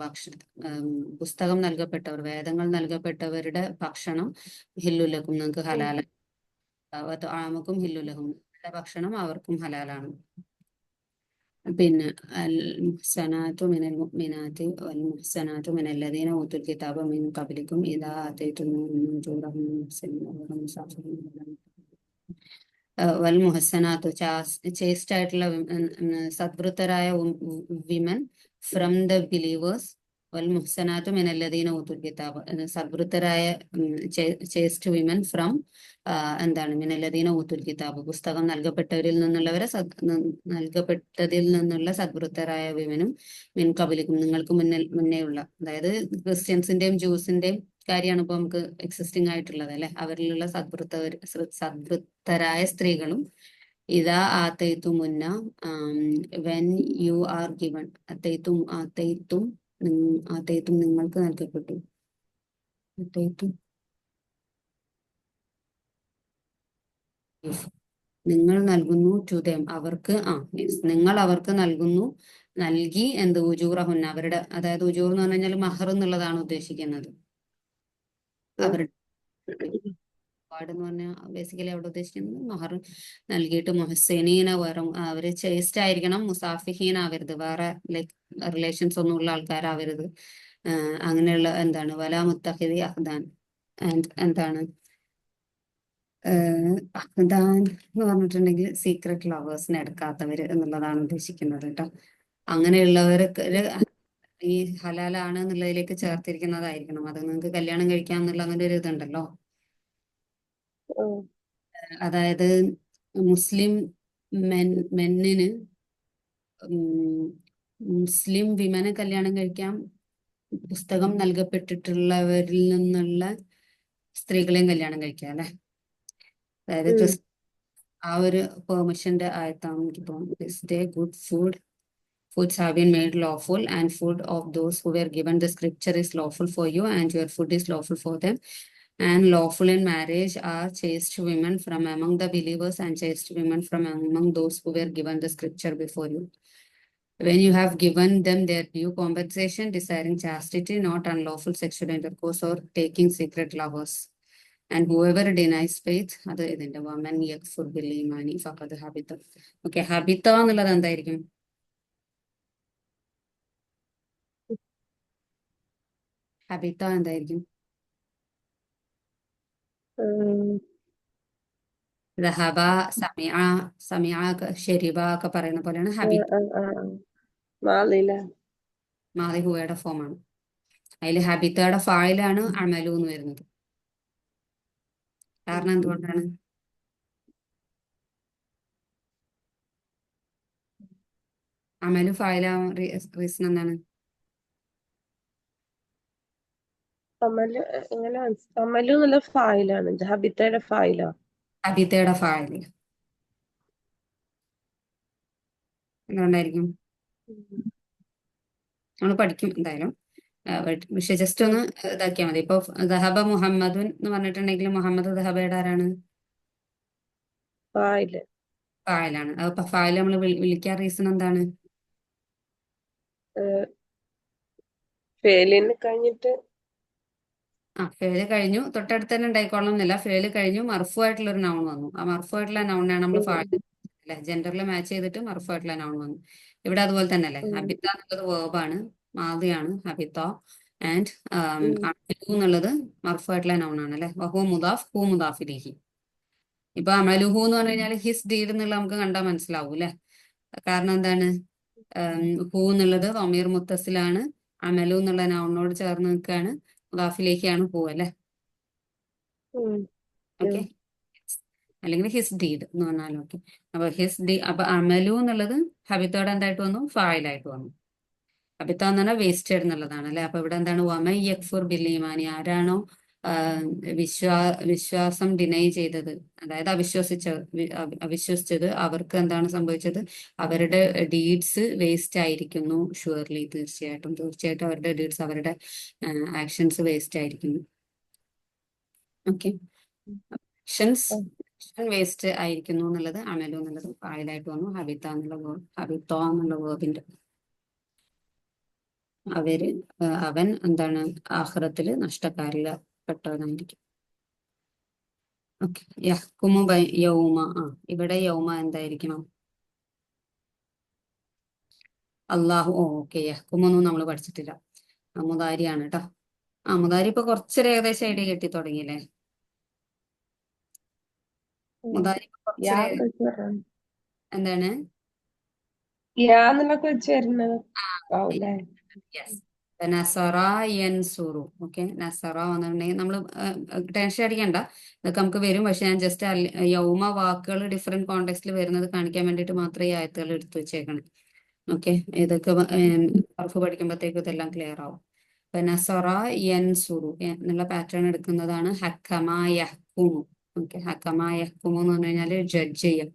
പുസ്തകം നൽകപ്പെട്ടവർ, വേദങ്ങൾ നൽകപ്പെട്ടവരുടെ ഭക്ഷണം ഹില്ലുലക്കും, നിങ്ങൾക്ക് ഹലാല, ആമുക്കും ഹില്ലുലഹും, ഭക്ഷണം അവർക്കും ഹലാലാണ്. പിന്നെ അൽ മുഹ്സനാത്തു മിനൽ മുഅ്മിനാത്തി വൽ മുഹ്സനാത്തു മിനല്ലദീന ഊത്തുൽ കിതാബ മിൻ ഖബ്ലിക്കും ഇദാ ആതൈതുമൂഹുന്ന ഉജൂറഹും വൽ മുഹസനാത്തു, ചേസ്റ്റ് ആയിട്ടുള്ള സദ്വൃത്തരായ വിമൻ ഫ്രം ദ ബിലീവേഴ്സ്. വൽ മുഹ്സനാത്തു മിനല്ലദീന ഊത്തുൽ കിതാബ്, സദ്വൃത്തരായ ചേസ്റ്റ് വിമൻ ഫ്രം എന്താണ് മിനല്ലദീന ഊത്തുൽ കിതാബ്, പുസ്തകം നൽകപ്പെട്ടവരിൽ നിന്നുള്ളവരെ, നൽകപ്പെട്ടതിൽ നിന്നുള്ള സദ്വൃത്തരായ വിമനും മിൻ കബലിക്കും, നിങ്ങൾക്ക് മുന്നേ ഉള്ള, അതായത് ക്രിസ്ത്യൻസിന്റെയും ജൂസിന്റെയും കാര്യമാണ് ഇപ്പൊ നമുക്ക് എക്സിസ്റ്റിംഗ് ആയിട്ടുള്ളത് അല്ലെ. അവരിലുള്ള സദ്വൃത്തരായ സ്ത്രീകളും, ഇതാ ആത്തയ്ത്തു മുന്ന, വെൻ യു ആർ ഗിവൺ, ആത്തയ്ത്തും നിങ്ങൾക്ക് നൽകപ്പെട്ടു, ആത്തയ്ത്തും നിങ്ങൾ നൽകുന്നു, ടു ദം അവർക്ക്, നിങ്ങൾ അവർക്ക് നൽകുന്നു, നൽകി, എന്ത്, ഉജൂറഹുന്ന അവരുടെ, അതായത് ഉജൂർ എന്ന് പറഞ്ഞു കഴിഞ്ഞാൽ മഹർ എന്നുള്ളതാണ് ഉദ്ദേശിക്കുന്നത്. അവരുടെ പാട് എന്ന് പറഞ്ഞാൽ ബേസിക്കലി അവിടെ ഉദ്ദേശിക്കുന്നത് മഹർ നൽകിയിട്ട്, മുഹസീനീന, വെറും അവര് ചേസ്റ്റ് ആയിരിക്കണം, മുസാഫിഹീൻ ആവരുത്, വേറെ ലൈക്ക് റിലേഷൻസ് ഒന്നും ഉള്ള ആൾക്കാരാവരുത്. അങ്ങനെയുള്ള എന്താണ്, വലാ മുത്തഹിദി അഹ്ദാൻ, എന്താണ് അഹ്ദാൻ എന്ന് പറഞ്ഞിട്ടുണ്ടെങ്കിൽ സീക്രട്ട് ലവേഴ്സിനെ എടുക്കാത്തവര് എന്നുള്ളതാണ് ഉദ്ദേശിക്കുന്നത് കേട്ടോ. അങ്ങനെയുള്ളവർക്ക് ഈ ഹലാലാണ് എന്നുള്ളതിലേക്ക് ചേർത്തിരിക്കുന്നതായിരിക്കണം. അത് നിങ്ങൾക്ക് കല്യാണം കഴിക്കാം എന്നുള്ള അങ്ങനെ ഒരു ഇതുണ്ടല്ലോ. അതായത് മുസ്ലിം മെന്നിന് മുസ്ലിം വിമനെ കല്യാണം കഴിക്കാം, പുസ്തകം നൽകപ്പെട്ടിട്ടുള്ളവരിൽ നിന്നുള്ള സ്ത്രീകളെയും കല്യാണം കഴിക്കാം അല്ലെ. അതായത് ആ ഒരു പെർമിഷന്റെ ആയത്താണ് എനിക്ക് തോന്നുന്നത്. This day good foods have been made lawful, and food of those who were given the scripture is lawful for you, and your food is lawful for them. And lawful in marriage are chaste women from among the believers, and chaste women from among those who were given the scripture before you. When you have given them their due compensation, desiring chastity, not unlawful sexual intercourse, or taking secret lovers. And whoever denies faith, അത് ഇതിന്റെ woman യക്ഫുർ bill ഈമാനി ഫഖദ് ഹബിത. Okay, ഹബിത എന്നുള്ളത് എന്തായിരിക്കും? ഹബിത എന്തായിരിക്കും? ദഹബ, സമിഅ, ഷെരിബ ഒക്കെ പറയുന്ന പോലെയാണ് ഹബിത. മാളി ഹുവയുടെ ഫോമാണ്. അതിൽ ഹബിത്തയുടെ ഫായിലാണ് അമലു എന്ന് വരുന്നത്. കാരണം എന്തുകൊണ്ടാണ്? അമലു ഫായിലാവാൻ റീസൺ എന്താണ്? അമലു എന്നുള്ള ഫായിലാണ്, ഹബിത്തയുടെ ഫായിലാ. ഹബിത്തയുടെ ഫായില് എന്തുകൊണ്ടായിരിക്കും? നമ്മൾ പഠിക്കും എന്തായാലും. പക്ഷെ ജസ്റ്റ് ഒന്ന് ഇതാക്കിയാൽ മതി. ഇപ്പൊ ദഹബ മുഹമ്മദുൻ എന്ന് പറഞ്ഞിട്ടുണ്ടെങ്കിൽ മുഹമ്മദ് ദഹബയുടെ ആരാണ്? ഫായില് ഫായിലാണ്. അപ്പൊ ഫായിൽ നമ്മൾ വിളിക്കാൻ റീസൺ എന്താണ്? ഫേലിന് കഴിഞ്ഞിട്ട് ഫേല് കഴിഞ്ഞു, തൊട്ടടുത്ത് തന്നെ ഉണ്ടായിക്കോളണം എന്നില്ല. ഫേല് കഴിഞ്ഞു, മർഫു ആയിട്ടുള്ള ഒരു നൗൺ വന്നു. ആ മർഫു ആയിട്ടുള്ള നൗണിനാണ് നമ്മൾ ഫായിൽ അല്ലെ, ജെൻഡറിൽ മാച്ച് ചെയ്തിട്ട് മർഫു ആയിട്ടുള്ള നൗൺ വന്നു. ഇവിടെ അതുപോലെ തന്നെ അല്ലേ, ഹബിത്ത എന്നുള്ളത് വേർബാണ്, മാദിയാണ് ഹബിത്ത. ആൻഡ് എന്നുള്ളത് മർഫു ആയിട്ടുള്ള നൗൺ ആണ് അല്ലെ. വഹു മുദാഫ് ഹു മുദാഫിലേഹി. ഇപ്പൊ അമലുഹു എന്ന് പറഞ്ഞു കഴിഞ്ഞാൽ ഹിസ് ഡീഡ് എന്നുള്ള നമുക്ക് കണ്ടാൽ മനസ്സിലാവും അല്ലെ. കാരണം എന്താണ്? ഹു എന്നുള്ളത് വമീർ മുത്തസിലാണ്, അമലു എന്നുള്ള നൗണിനോട് ചേർന്ന് നിൽക്കുകയാണ്, മുദാഫിലേക്കാണ് ഹു അല്ലെ. ഓക്കെ, അല്ലെങ്കിൽ ഹിസ് ഡീഡ് എന്ന് പറഞ്ഞാലും ഓക്കെ. അപ്പൊ അപ്പൊ അമലു എന്നുള്ളത് ഹബിത്തോടെ എന്തായിട്ട് വന്നു? ഫായിലായിട്ട് വന്നു. ഹബിത്ത എന്ന് പറഞ്ഞാൽ വേസ്റ്റഡ് എന്നുള്ളതാണ് അല്ലെ. അപ്പൊ ഇവിടെ എന്താണ്? വമൻ യക്ഫുർ ബിൽ ഈമാനി, ആരാണോ വിശ്വാസം ഡിനൈ ചെയ്തത്, അതായത് അവിശ്വസിച്ചത്, അവർക്ക് എന്താണ് സംഭവിച്ചത്? അവരുടെ ഡീഡ്സ് വേസ്റ്റ് ആയിരിക്കുന്നു. ഷുവർലി, തീർച്ചയായിട്ടും അവരുടെ ഡീഡ്സ്, അവരുടെ ആക്ഷൻസ് വേസ്റ്റ് ആയിരിക്കുന്നു. ഓക്കെ, ആക്ഷൻസ് വേസ്റ്റ് ആയിരിക്കുന്നു എന്നുള്ളത് അമലു എന്നുള്ളത് ഫായിലായിട്ട് വന്നു. ഹബിത്ത എന്നുള്ള വേർബിന്റെ അവൻ എന്താണ്? ആഖിറത്തിൽ നഷ്ടക്കാരിൽ പെട്ടവനായിരിക്കും. ഓക്കെ, യഹ്കുമു യൗമ. ഇവിടെ യൗമ എന്തായിരിക്കണം? അള്ളാഹു. ഓക്കെ, യഹ്കുമൊന്നും നമ്മൾ പഠിച്ചിട്ടില്ല. മുതാരിയാണ് കേട്ടോ. മുതാരി ഇപ്പൊ കുറച്ചൊരു ഏകദേശം ഐഡിയ കിട്ടി തുടങ്ങിയില്ലേ? മുതാരി ഇപ്പൊ കുറച്ചൊരു എന്താണ്? യാന്നൊക്കെ വെച്ച് വരുന്നത് ആവൂലേ? യെസ്, നസറ യൻസുറു. ഓക്കെ, നസറ വന്നിട്ടുണ്ടെങ്കിൽ നമ്മൾ ടെൻഷൻ അടിക്കണ്ട, ഇതൊക്കെ നമുക്ക് വരും. പക്ഷെ ഞാൻ ജസ്റ്റ് യൗമ വാക്കുകൾ ഡിഫറെന്റ് കോണ്ടെക്സ്റ്റിൽ വരുന്നത് കാണിക്കാൻ വേണ്ടിയിട്ട് മാത്രമേ ഈ ആയത്തുകൾ എടുത്തു വെച്ചേക്കണം. ഓക്കെ, ഇതൊക്കെ ഉറഫ് പഠിക്കുമ്പോഴത്തേക്കും ഇതെല്ലാം ക്ലിയർ ആവും. അപ്പൊ നസറ യൻസുറു എന്നുള്ള പാറ്റേൺ എടുക്കുന്നതാണ് ഹക്കമ യഹ്കുമു. ഓക്കെ, ഹക്കമ യഹ്കുമു എന്ന് പറഞ്ഞു കഴിഞ്ഞാൽ ജഡ്ജ് ചെയ്യാം.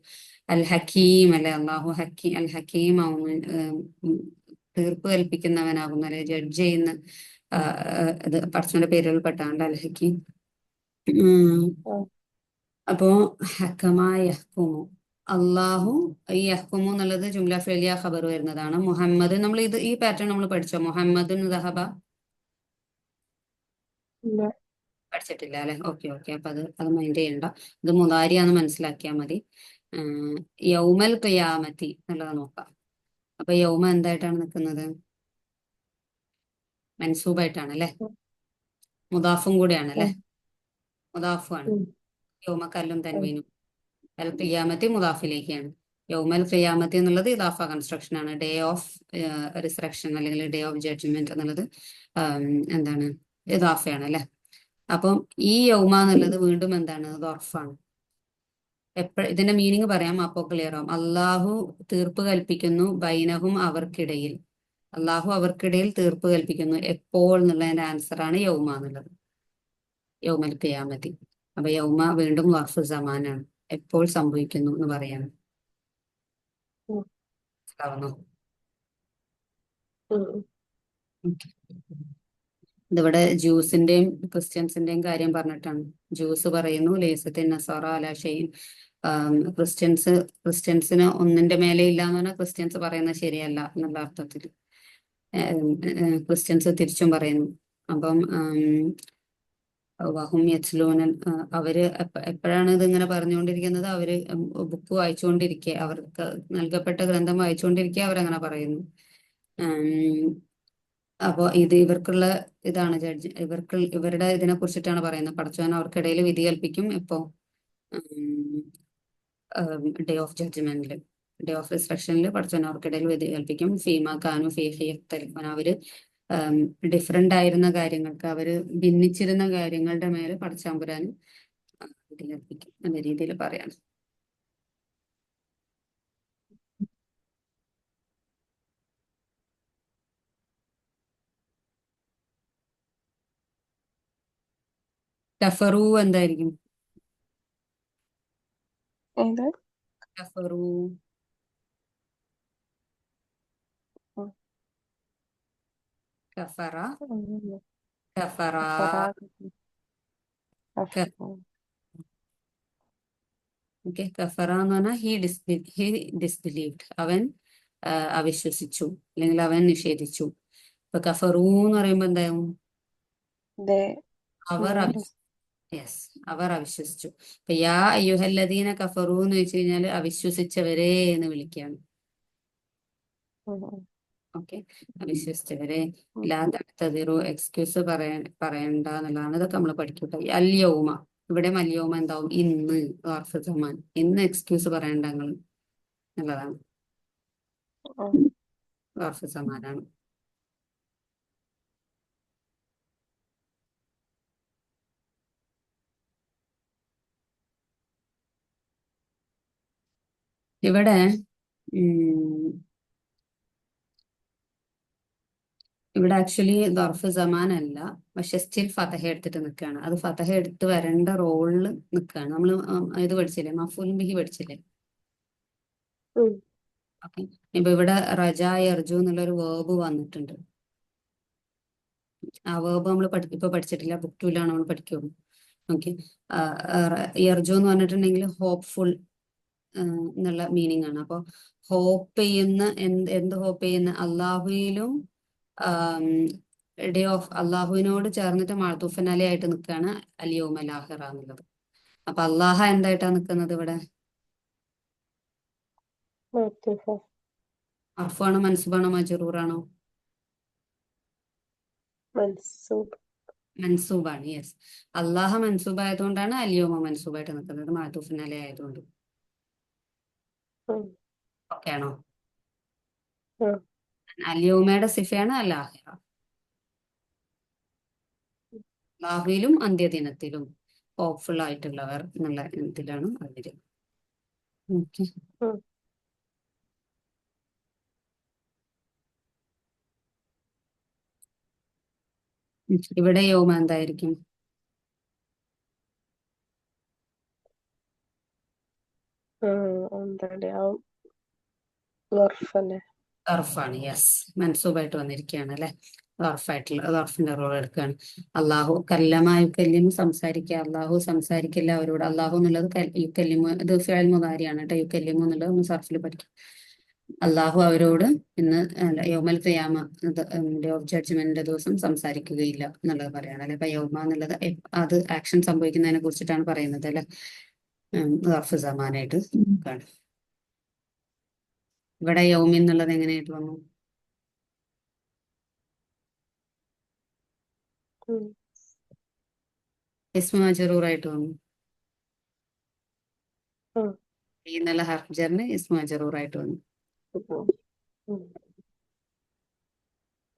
അൽ ഹക്കീം അല്ലെ, അള്ളാഹു ഹക്കീം, അൽ ഹക്കീം ആവുന്നു, തീർപ്പ് കൽപ്പിക്കുന്നവനാകുന്നു അല്ലെ, ജഡ്ജ് ചെയ്യുന്ന ഇത് പടച്ചവന്റെ പേരുകൾ പെട്ടാണ്ട് അൽ ഹക്കീം. അപ്പോ ഹക്കമ യഹ്കുമു, അള്ളാഹു ഈ യഹ്കുമു എന്നുള്ളത് ജുംല ഫെലിയ ഖബർ വരുന്നതാണ്. മുഹമ്മദ്, നമ്മൾ ഈ പാറ്റേൺ നമ്മൾ പഠിച്ചോ? മുഹമ്മദുൻ ദഹബ പഠിച്ചിട്ടില്ല അല്ലെ. ഓക്കെ ഓക്കെ, അപ്പൊ അത് മൈൻഡ് ചെയ്യണ്ട. ഇത് മുതാരിയാന്ന് മനസ്സിലാക്കിയാൽ മതി. യൗമൽ ഖിയാമത്തി എന്നുള്ളത് നോക്കാം. അപ്പൊ യൗമ എന്തായിട്ടാണ് നിൽക്കുന്നത്? മൻസൂബായിട്ടാണ് അല്ലെ, മുദാഫും കൂടെയാണ് അല്ലെ, മുദാഫുമാണ്. യൗമ കല്ലും തൻവീനും. അൽ ഖിയാമത്തി മുദാഫിലേക്കാണ്. യൗമൽ ഖിയാമത്തി എന്നുള്ളത് ഇദാഫ കൺസ്ട്രക്ഷൻ ആണ്. ഡേ ഓഫ് റിസറക്ഷൻ അല്ലെങ്കിൽ ഡേ ഓഫ് ജഡ്ജ്മെന്റ് എന്നുള്ളത് എന്താണ്? ഇദാഫയാണ് അല്ലെ. അപ്പം ഈ യൗമ എന്നുള്ളത് വീണ്ടും എന്താണ്? ദർഫാണ്. ഇതിന്റെ മീനിങ് പറയാം, അപ്പോ ക്ലിയർ ആവും. അള്ളാഹു തീർപ്പ് കൽപ്പിക്കുന്നു ബൈനഹും, അവർക്കിടയിൽ. അള്ളാഹു അവർക്കിടയിൽ തീർപ്പ് കൽപ്പിക്കുന്നു. എപ്പോൾ എന്നുള്ളതിന്റെ ആൻസർ ആണ് യൗമ എന്നുള്ളത്, യൗമൽ ഖിയാമത്തി. അപ്പൊ യൗമ വീണ്ടും വർഫ് സമാനാണ്, എപ്പോൾ സംഭവിക്കുന്നു എന്ന് പറയാണ്. മനസ്സിലാവുന്നോ? ഇതിവിടെ ജ്യൂസിന്റെയും ക്രിസ്ത്യൻസിന്റെയും കാര്യം പറഞ്ഞിട്ടാണ്. ജ്യൂസ് പറയുന്നു ലേസത്തിൻ നസാറ അല ഷൈൻ. ക്രിസ്ത്യൻസിന് ഒന്നിന്റെ മേലെ ഇല്ല എന്ന് പറഞ്ഞാൽ ക്രിസ്ത്യൻസ് പറയുന്നത് ശരിയല്ല എന്നുള്ള അർത്ഥത്തിൽ ക്രിസ്ത്യൻസ് തിരിച്ചും പറയുന്നു. അപ്പം വഹും യത്ലൂന, അവര് എപ്പോഴാണ് ഇതിങ്ങനെ പറഞ്ഞുകൊണ്ടിരിക്കുന്നത്? അവര് ബുക്ക് വായിച്ചുകൊണ്ടിരിക്കുക, അവർക്ക് നൽകപ്പെട്ട ഗ്രന്ഥം വായിച്ചുകൊണ്ടിരിക്കുക, അവരങ്ങനെ പറയുന്നു. അപ്പോ ഇത് ഇവർക്കുള്ള ഇതാണ് ഇവരുടെ ഇതിനെ കുറിച്ചിട്ടാണ് പറയുന്നത്. പടച്ചവൻ അവർക്കിടയിൽ വിധി കൽപ്പിക്കും. ഇപ്പോ ഡേ ഓഫ് ജഡ്ജ്മെന്റിൽ, ഡേ ഓഫ് റിസറക്ഷനിൽ പടച്ചവൻ അവർക്കിടയിൽ വിധി കൽപ്പിക്കും. ഫീമ കാനു ഫീഹി യഖ്തലിഫൂൻ, അവര് ഡിഫറെന്റ് ആയിരുന്ന കാര്യങ്ങൾക്ക്, അവര് ഭിന്നിച്ചിരുന്ന കാര്യങ്ങളുടെ മേലെ പടച്ചാമ്പുരാൻ വിധി കൽപ്പിക്കും എന്ന രീതിയിൽ പറയാണ്. കഫറു എന്തായിരിക്കും? കഫറു കഫറ, അങ്ങനെ. കഫറ, കഫറാ. ഓക്കെ. കഫറ എന്ന് പറഞ്ഞാൽ ഹി ഡിസ്ബിലീവ്ഡ്, അവൻ അവിശ്വസിച്ചു അല്ലെങ്കിൽ അവൻ നിഷേധിച്ചു. ഇപ്പൊ കഫറൂ എന്ന് പറയുമ്പോ എന്താവും? ദേ അവർ യെസ്, അവർ അവിശ്വസിച്ചു. ഇപ്പൊ യാ അയ്യുഹല്ലദീന കഫറൂ എന്ന് വെച്ച് കഴിഞ്ഞാൽ അവിശ്വസിച്ചവരെ എന്ന് വിളിക്കുകയാണ്. ഓക്കെ, അവിശ്വസിച്ചവരെ. ലാ തഅ്തദിറു, എക്സ്ക്യൂസ് പറയണ്ട എന്നുള്ളതാണ്. ഇതൊക്കെ നമ്മൾ പഠിക്കട്ടെ. അല്യൗമ, ഇവിടെ അല്യൗമ എന്താവും? ഇന്ന്. വാർഫ് സമാൻ, ഇന്ന് എക്സ്ക്യൂസ് പറയണ്ട നിങ്ങൾ എന്നുള്ളതാണ്. വാർഫ് സമാനാണ്. ഇവിടെ ഇവിടെ ആക്ച്വലി ദർഫ് സമാൻ അല്ല, പക്ഷെ സ്റ്റിൽ ഫതഹ എടുത്തിട്ട് നിൽക്കുകയാണ്. അത് ഫതഹ എടുത്ത് വരേണ്ട റോളിൽ നിൽക്കുകയാണ്. നമ്മൾ ഇത് പഠിച്ചില്ലേ, മഫൂൽ ബിഹി പഠിച്ചില്ലേ? ഓക്കെ. ഇപ്പൊ ഇവിടെ റജ യർജു എന്നുള്ളൊരു വേർബ് വന്നിട്ടുണ്ട്. ആ വേർബ് നമ്മൾ ഇപ്പൊ പഠിച്ചിട്ടില്ല, ബുക്ക് ടൂലാണ് നമ്മൾ പഠിക്കുള്ളൂ. ഓക്കെ. യർജു എന്ന് പറഞ്ഞിട്ടുണ്ടെങ്കിൽ ഹോപ്പ്ഫുൾ എന്നുള്ള മീനിങ് ആണ്. അപ്പൊ ഹോപ്പ് ചെയ്യുന്ന, എന്ത് ഹോപ്പ് ചെയ്യുന്ന? അള്ളാഹുയിലും ഡേ ഓഫ് അള്ളാഹുവിനോട് ചേർന്നിട്ട് മാത്തൂഫനാലി ആയിട്ട് നിൽക്കുകയാണ് അലിയോമൽ ആഹിറ എന്നുള്ളത്. അപ്പൊ അള്ളാഹ എന്തായിട്ടാണ് നിൽക്കുന്നത് ഇവിടെ? അർഫാണോ, മൻസുബാണോ, മജറൂറാണോ? മൻസൂബാണ്. യെസ്, അള്ളാഹ മൻസൂബ് ആയതുകൊണ്ടാണ് അലിയോമ മൻസൂബായിട്ട് നിൽക്കുന്നത്, മാത്തൂഫനാലി ആയതുകൊണ്ട്. ഓക്കെ ആണോ? അലിയോമയുടെ സിഫയാണ് അൽ ആഹിറ. അള്ളാഹുവിലും അന്ത്യദിനത്തിലും ഹോപ്പ്ഫുൾ ആയിട്ടുള്ളവർ എന്നുള്ള ഇനത്തിലാണ് അവര്. ഓക്കെ. ഇവിടെ യോമ എന്തായിരിക്കും? ദർഫാണ്. യെസ്, മൻസൂബായിട്ട് വന്നിരിക്കുകയാണ് അല്ലെ. ദർഫായിട്ടുള്ള ദർഫിന്റെ റോൾ എടുക്കുകയാണ്. അള്ളാഹു കല്ലമായി കല്ലിമു, സംസാരിക്കുക. അള്ളാഹു സംസാരിക്കില്ല അവരോട്. അള്ളാഹു എന്നുള്ളത് യുക്കല്ലിമു, ഇത് ഫിഅൽ മുദാരിയാണ് കേട്ടോ. യുക്കല്ലിമു എന്നുള്ളത് ഒന്ന് സർഫിൽ പഠിക്കും. അള്ളാഹു അവരോട് ഇന്ന് യൗമൽ ഖിയാമ, ഡേ ഓഫ് ജഡ്ജ്മെന്റിന്റെ ദിവസം സംസാരിക്കുകയില്ല എന്നുള്ളത് പറയാണ് അല്ലെ. അപ്പൊ യൗമ എന്നുള്ളത് അത് ആക്ഷൻ സംഭവിക്കുന്നതിനെ കുറിച്ചിട്ടാണ് പറയുന്നത് അല്ലെ. ദർഫ് സമാനായിട്ട് കാണും. ഇവിടെ യൗമി എന്നുള്ളത് എങ്ങനെയായിട്ട് വന്നു? ഇസ്മു മജറൂറായിട്ട് വന്നു. ഈ എന്നുള്ള ഹർഫ് ജറിന് ഇസ്മു മജറൂറായിട്ട് വന്നു.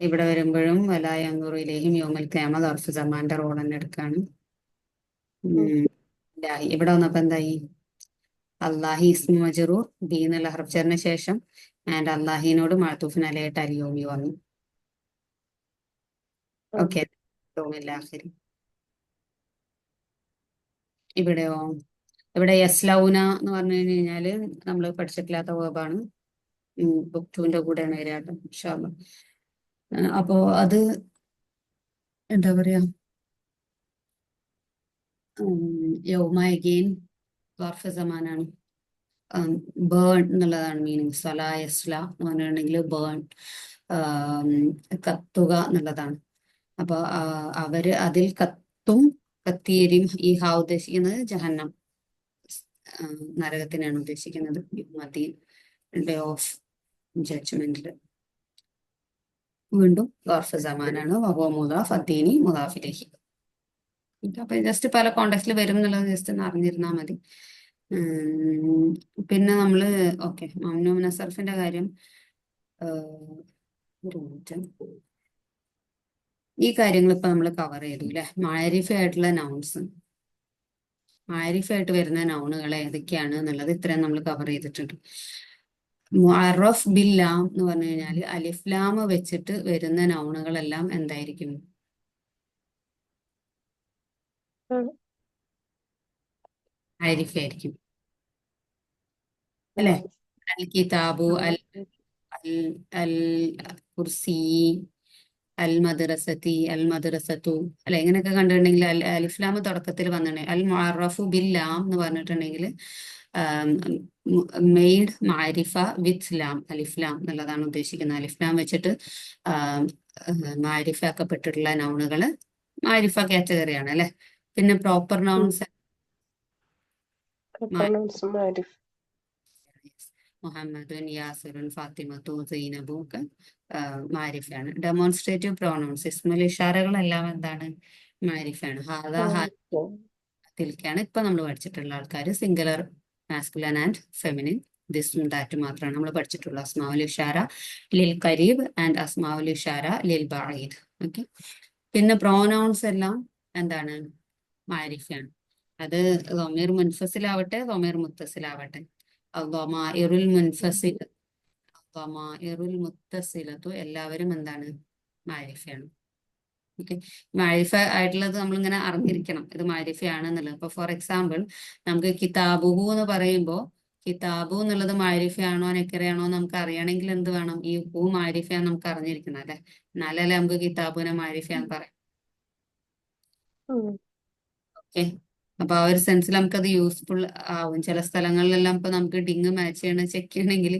ഇവിടെ വരുമ്പോഴും വലായ അങ്കുറിയിലേക്കും യോമൽ ഖിയാമ ദർഫ് സമാന്റെ റോൾ തന്നെ എടുക്കാണ്. ഇവിടെ വന്നപ്പോ എന്തായി? അള്ളാഹി ഇസ്മു മജറൂർ, ബി എന്നുള്ള ഹർഫ് ജറിന് ശേഷം ആൻഡ് അള്ളാഹിനോട് മഅ്തൂഫുൻ അലൈഹിട്ട് അൽയോമി വന്നു. ഓക്കെ. ഇവിടെയോ? ഇവിടെ യസ്ലൗന എന്ന് പറഞ്ഞു കഴിഞ്ഞാല് നമ്മൾ പഠിച്ചിട്ടില്ലാത്ത വേർബാണ്. ബുക്ക് ടുവിന്റെ കൂടെയാണ് വരിക. ഇൻഷാ അല്ലാഹ്. അപ്പോ അത് എന്താ പറയാ, യൗമ അഗെയിൻ ദർഫ് സമാനാണ്. ബേൺ എന്നുള്ളതാണ് മീനിങ്. സലാ യസ്ല എന്ന് പറഞ്ഞിട്ടുണ്ടെങ്കിൽ ബേൺ, കത്തുക എന്നുള്ളതാണ്. അപ്പൊ അവര് അതിൽ കത്തും, കത്തിയേരിയും. ഈ ഹാ ഉദ്ദേശിക്കുന്നത് ജഹന്നം, നരകത്തിനാണ് ഉദ്ദേശിക്കുന്നത്. മദീൻ, ഡേ ഓഫ് ജഡ്ജ്മെന്റിൽ. വീണ്ടും ദർഫ് സമാനാണ്. വഹുവ മുദാഫ്, അദ്ദീനി മുദാഫ് ഇലൈഹി. അപ്പൊ ജസ്റ്റ് പല കോണ്ടെക്സ്റ്റിൽ വരും എന്നുള്ളത് ജസ്റ്റ് ഒന്ന് അറിഞ്ഞിരുന്നാൽ മതി. പിന്നെ നമ്മള് ഓക്കെ, മംനൂ മിന സർഫിന്റെ കാര്യം ഒരു മിനിറ്റ്. ഈ കാര്യങ്ങൾ ഇപ്പൊ നമ്മൾ കവർ ചെയ്തു അല്ലെ. മാരിഫ ആയിട്ടുള്ള നൗൺസ്, മാരിഫ ആയിട്ട് വരുന്ന നൗണുകൾ ഏതൊക്കെയാണ് എന്നുള്ളത് ഇത്രയും നമ്മൾ കവർ ചെയ്തിട്ടുണ്ട്. മുഅറഫ് ബിൽ ലാം എന്ന് പറഞ്ഞു കഴിഞ്ഞാൽ അലിഫ് ലാം വെച്ചിട്ട് വരുന്ന നൗണുകളെല്ലാം എന്തായിരിക്കും? മാരിഫ ആയിരിക്കും അല്ലെ. അൽ കിതാബു, അൽ അൽ അൽ കുർസി, അൽ മദ്രസത്തി, അൽ മദ്രസത്തു, അല്ലെ ഇങ്ങനെയൊക്കെ കണ്ടിട്ടുണ്ടെങ്കിൽ അലിഫ്ലാം തുടക്കത്തിൽ വന്നിട്ടുണ്ടെങ്കിൽ അൽ മുഅറഫു ബില്ലാം എന്ന് പറഞ്ഞിട്ടുണ്ടെങ്കിൽ മെയ്ഡ് മാരിഫ വിത്ത് ലാം, അലിഫ്ലാം എന്നുള്ളതാണ് ഉദ്ദേശിക്കുന്നത്. അലിഫ്ലാം വെച്ചിട്ട് മാരിഫ ആക്കപ്പെട്ടിട്ടുള്ള നൗണുകള് മാരിഫ കാറ്റഗറിയാണ് അല്ലെ. പിന്നെ പ്രോപ്പർ നൗൺസ് പ്രൊണൗൺസ് മാരിഫ്. മുഹമ്മദുൻ, യാസിറുൻ, ഫാത്തിമത്തു, സൈനബു ഒക്കെ മാരിഫയാണ്. ഡെമോൺസ്ട്രേറ്റീവ് പ്രോണൗൺസ് ഇസ്മുൽ ഇഷാറകളെല്ലാം എന്താണ്? മാരിഫയാണ്. ഹാദ, തിൽക്കാണ് ഇപ്പൊ നമ്മൾ പഠിച്ചിട്ടുള്ള ആൾക്കാർ സിംഗുലർ മാസ്കുലൻ ആൻഡ് ഫെമിനിൻ, ദിസും ദാറ്റും മാത്രമാണ് നമ്മൾ പഠിച്ചിട്ടുള്ളത്. അസ്മാഉൽ ഇഷാര ലിൽ ഖരീബ് ആൻഡ് അസ്മാഉൽ ഇഷാര ലിൽ ബഈദ്. ഓക്കെ. പിന്നെ പ്രോനൗൺസ് എല്ലാം എന്താണ്? മാരിഫയാണ്. അത് ളമീർ മുൻഫസിലാവട്ടെ ളമീർ മുത്തസിലാവട്ടെ. ളമാഇറുൽ മുൻഫസിൽ, ളമാഇറുൽ മുത്തസിലത്തു എല്ലാവരും എന്താണ്? മാരിഫയാണ്. ഓക്കെ. മാരിഫ ആയിട്ടുള്ളത് നമ്മളിങ്ങനെ അറിഞ്ഞിരിക്കണം ഇത് മാരിഫയാണ് എന്നുള്ളത്. ഇപ്പൊ ഫോർ എക്സാമ്പിൾ നമുക്ക് കിതാബുഹു എന്ന് പറയുമ്പോൾ കിതാബു എന്നുള്ളത് മാരിഫയാണോ നെക്കറയാണോ നമുക്ക് അറിയണമെങ്കിൽ എന്ത് വേണം? ഈ ഹൂ മാരിഫയാന്ന് നമുക്ക് അറിഞ്ഞിരിക്കണം അല്ലെ. എന്നാലല്ലേ നമുക്ക് കിതാബുനെ മാരിഫയാന്ന് പറയാം. ഓക്കെ. അപ്പൊ ആ ഒരു സെൻസിൽ നമുക്കത് യൂസ്ഫുൾ ആവും. ചില സ്ഥലങ്ങളിലെല്ലാം ഇപ്പൊ നമുക്ക് ഡിങ് മാച്ച് ചെയ്യണം ചെക്ക് ചെയ്യണമെങ്കിൽ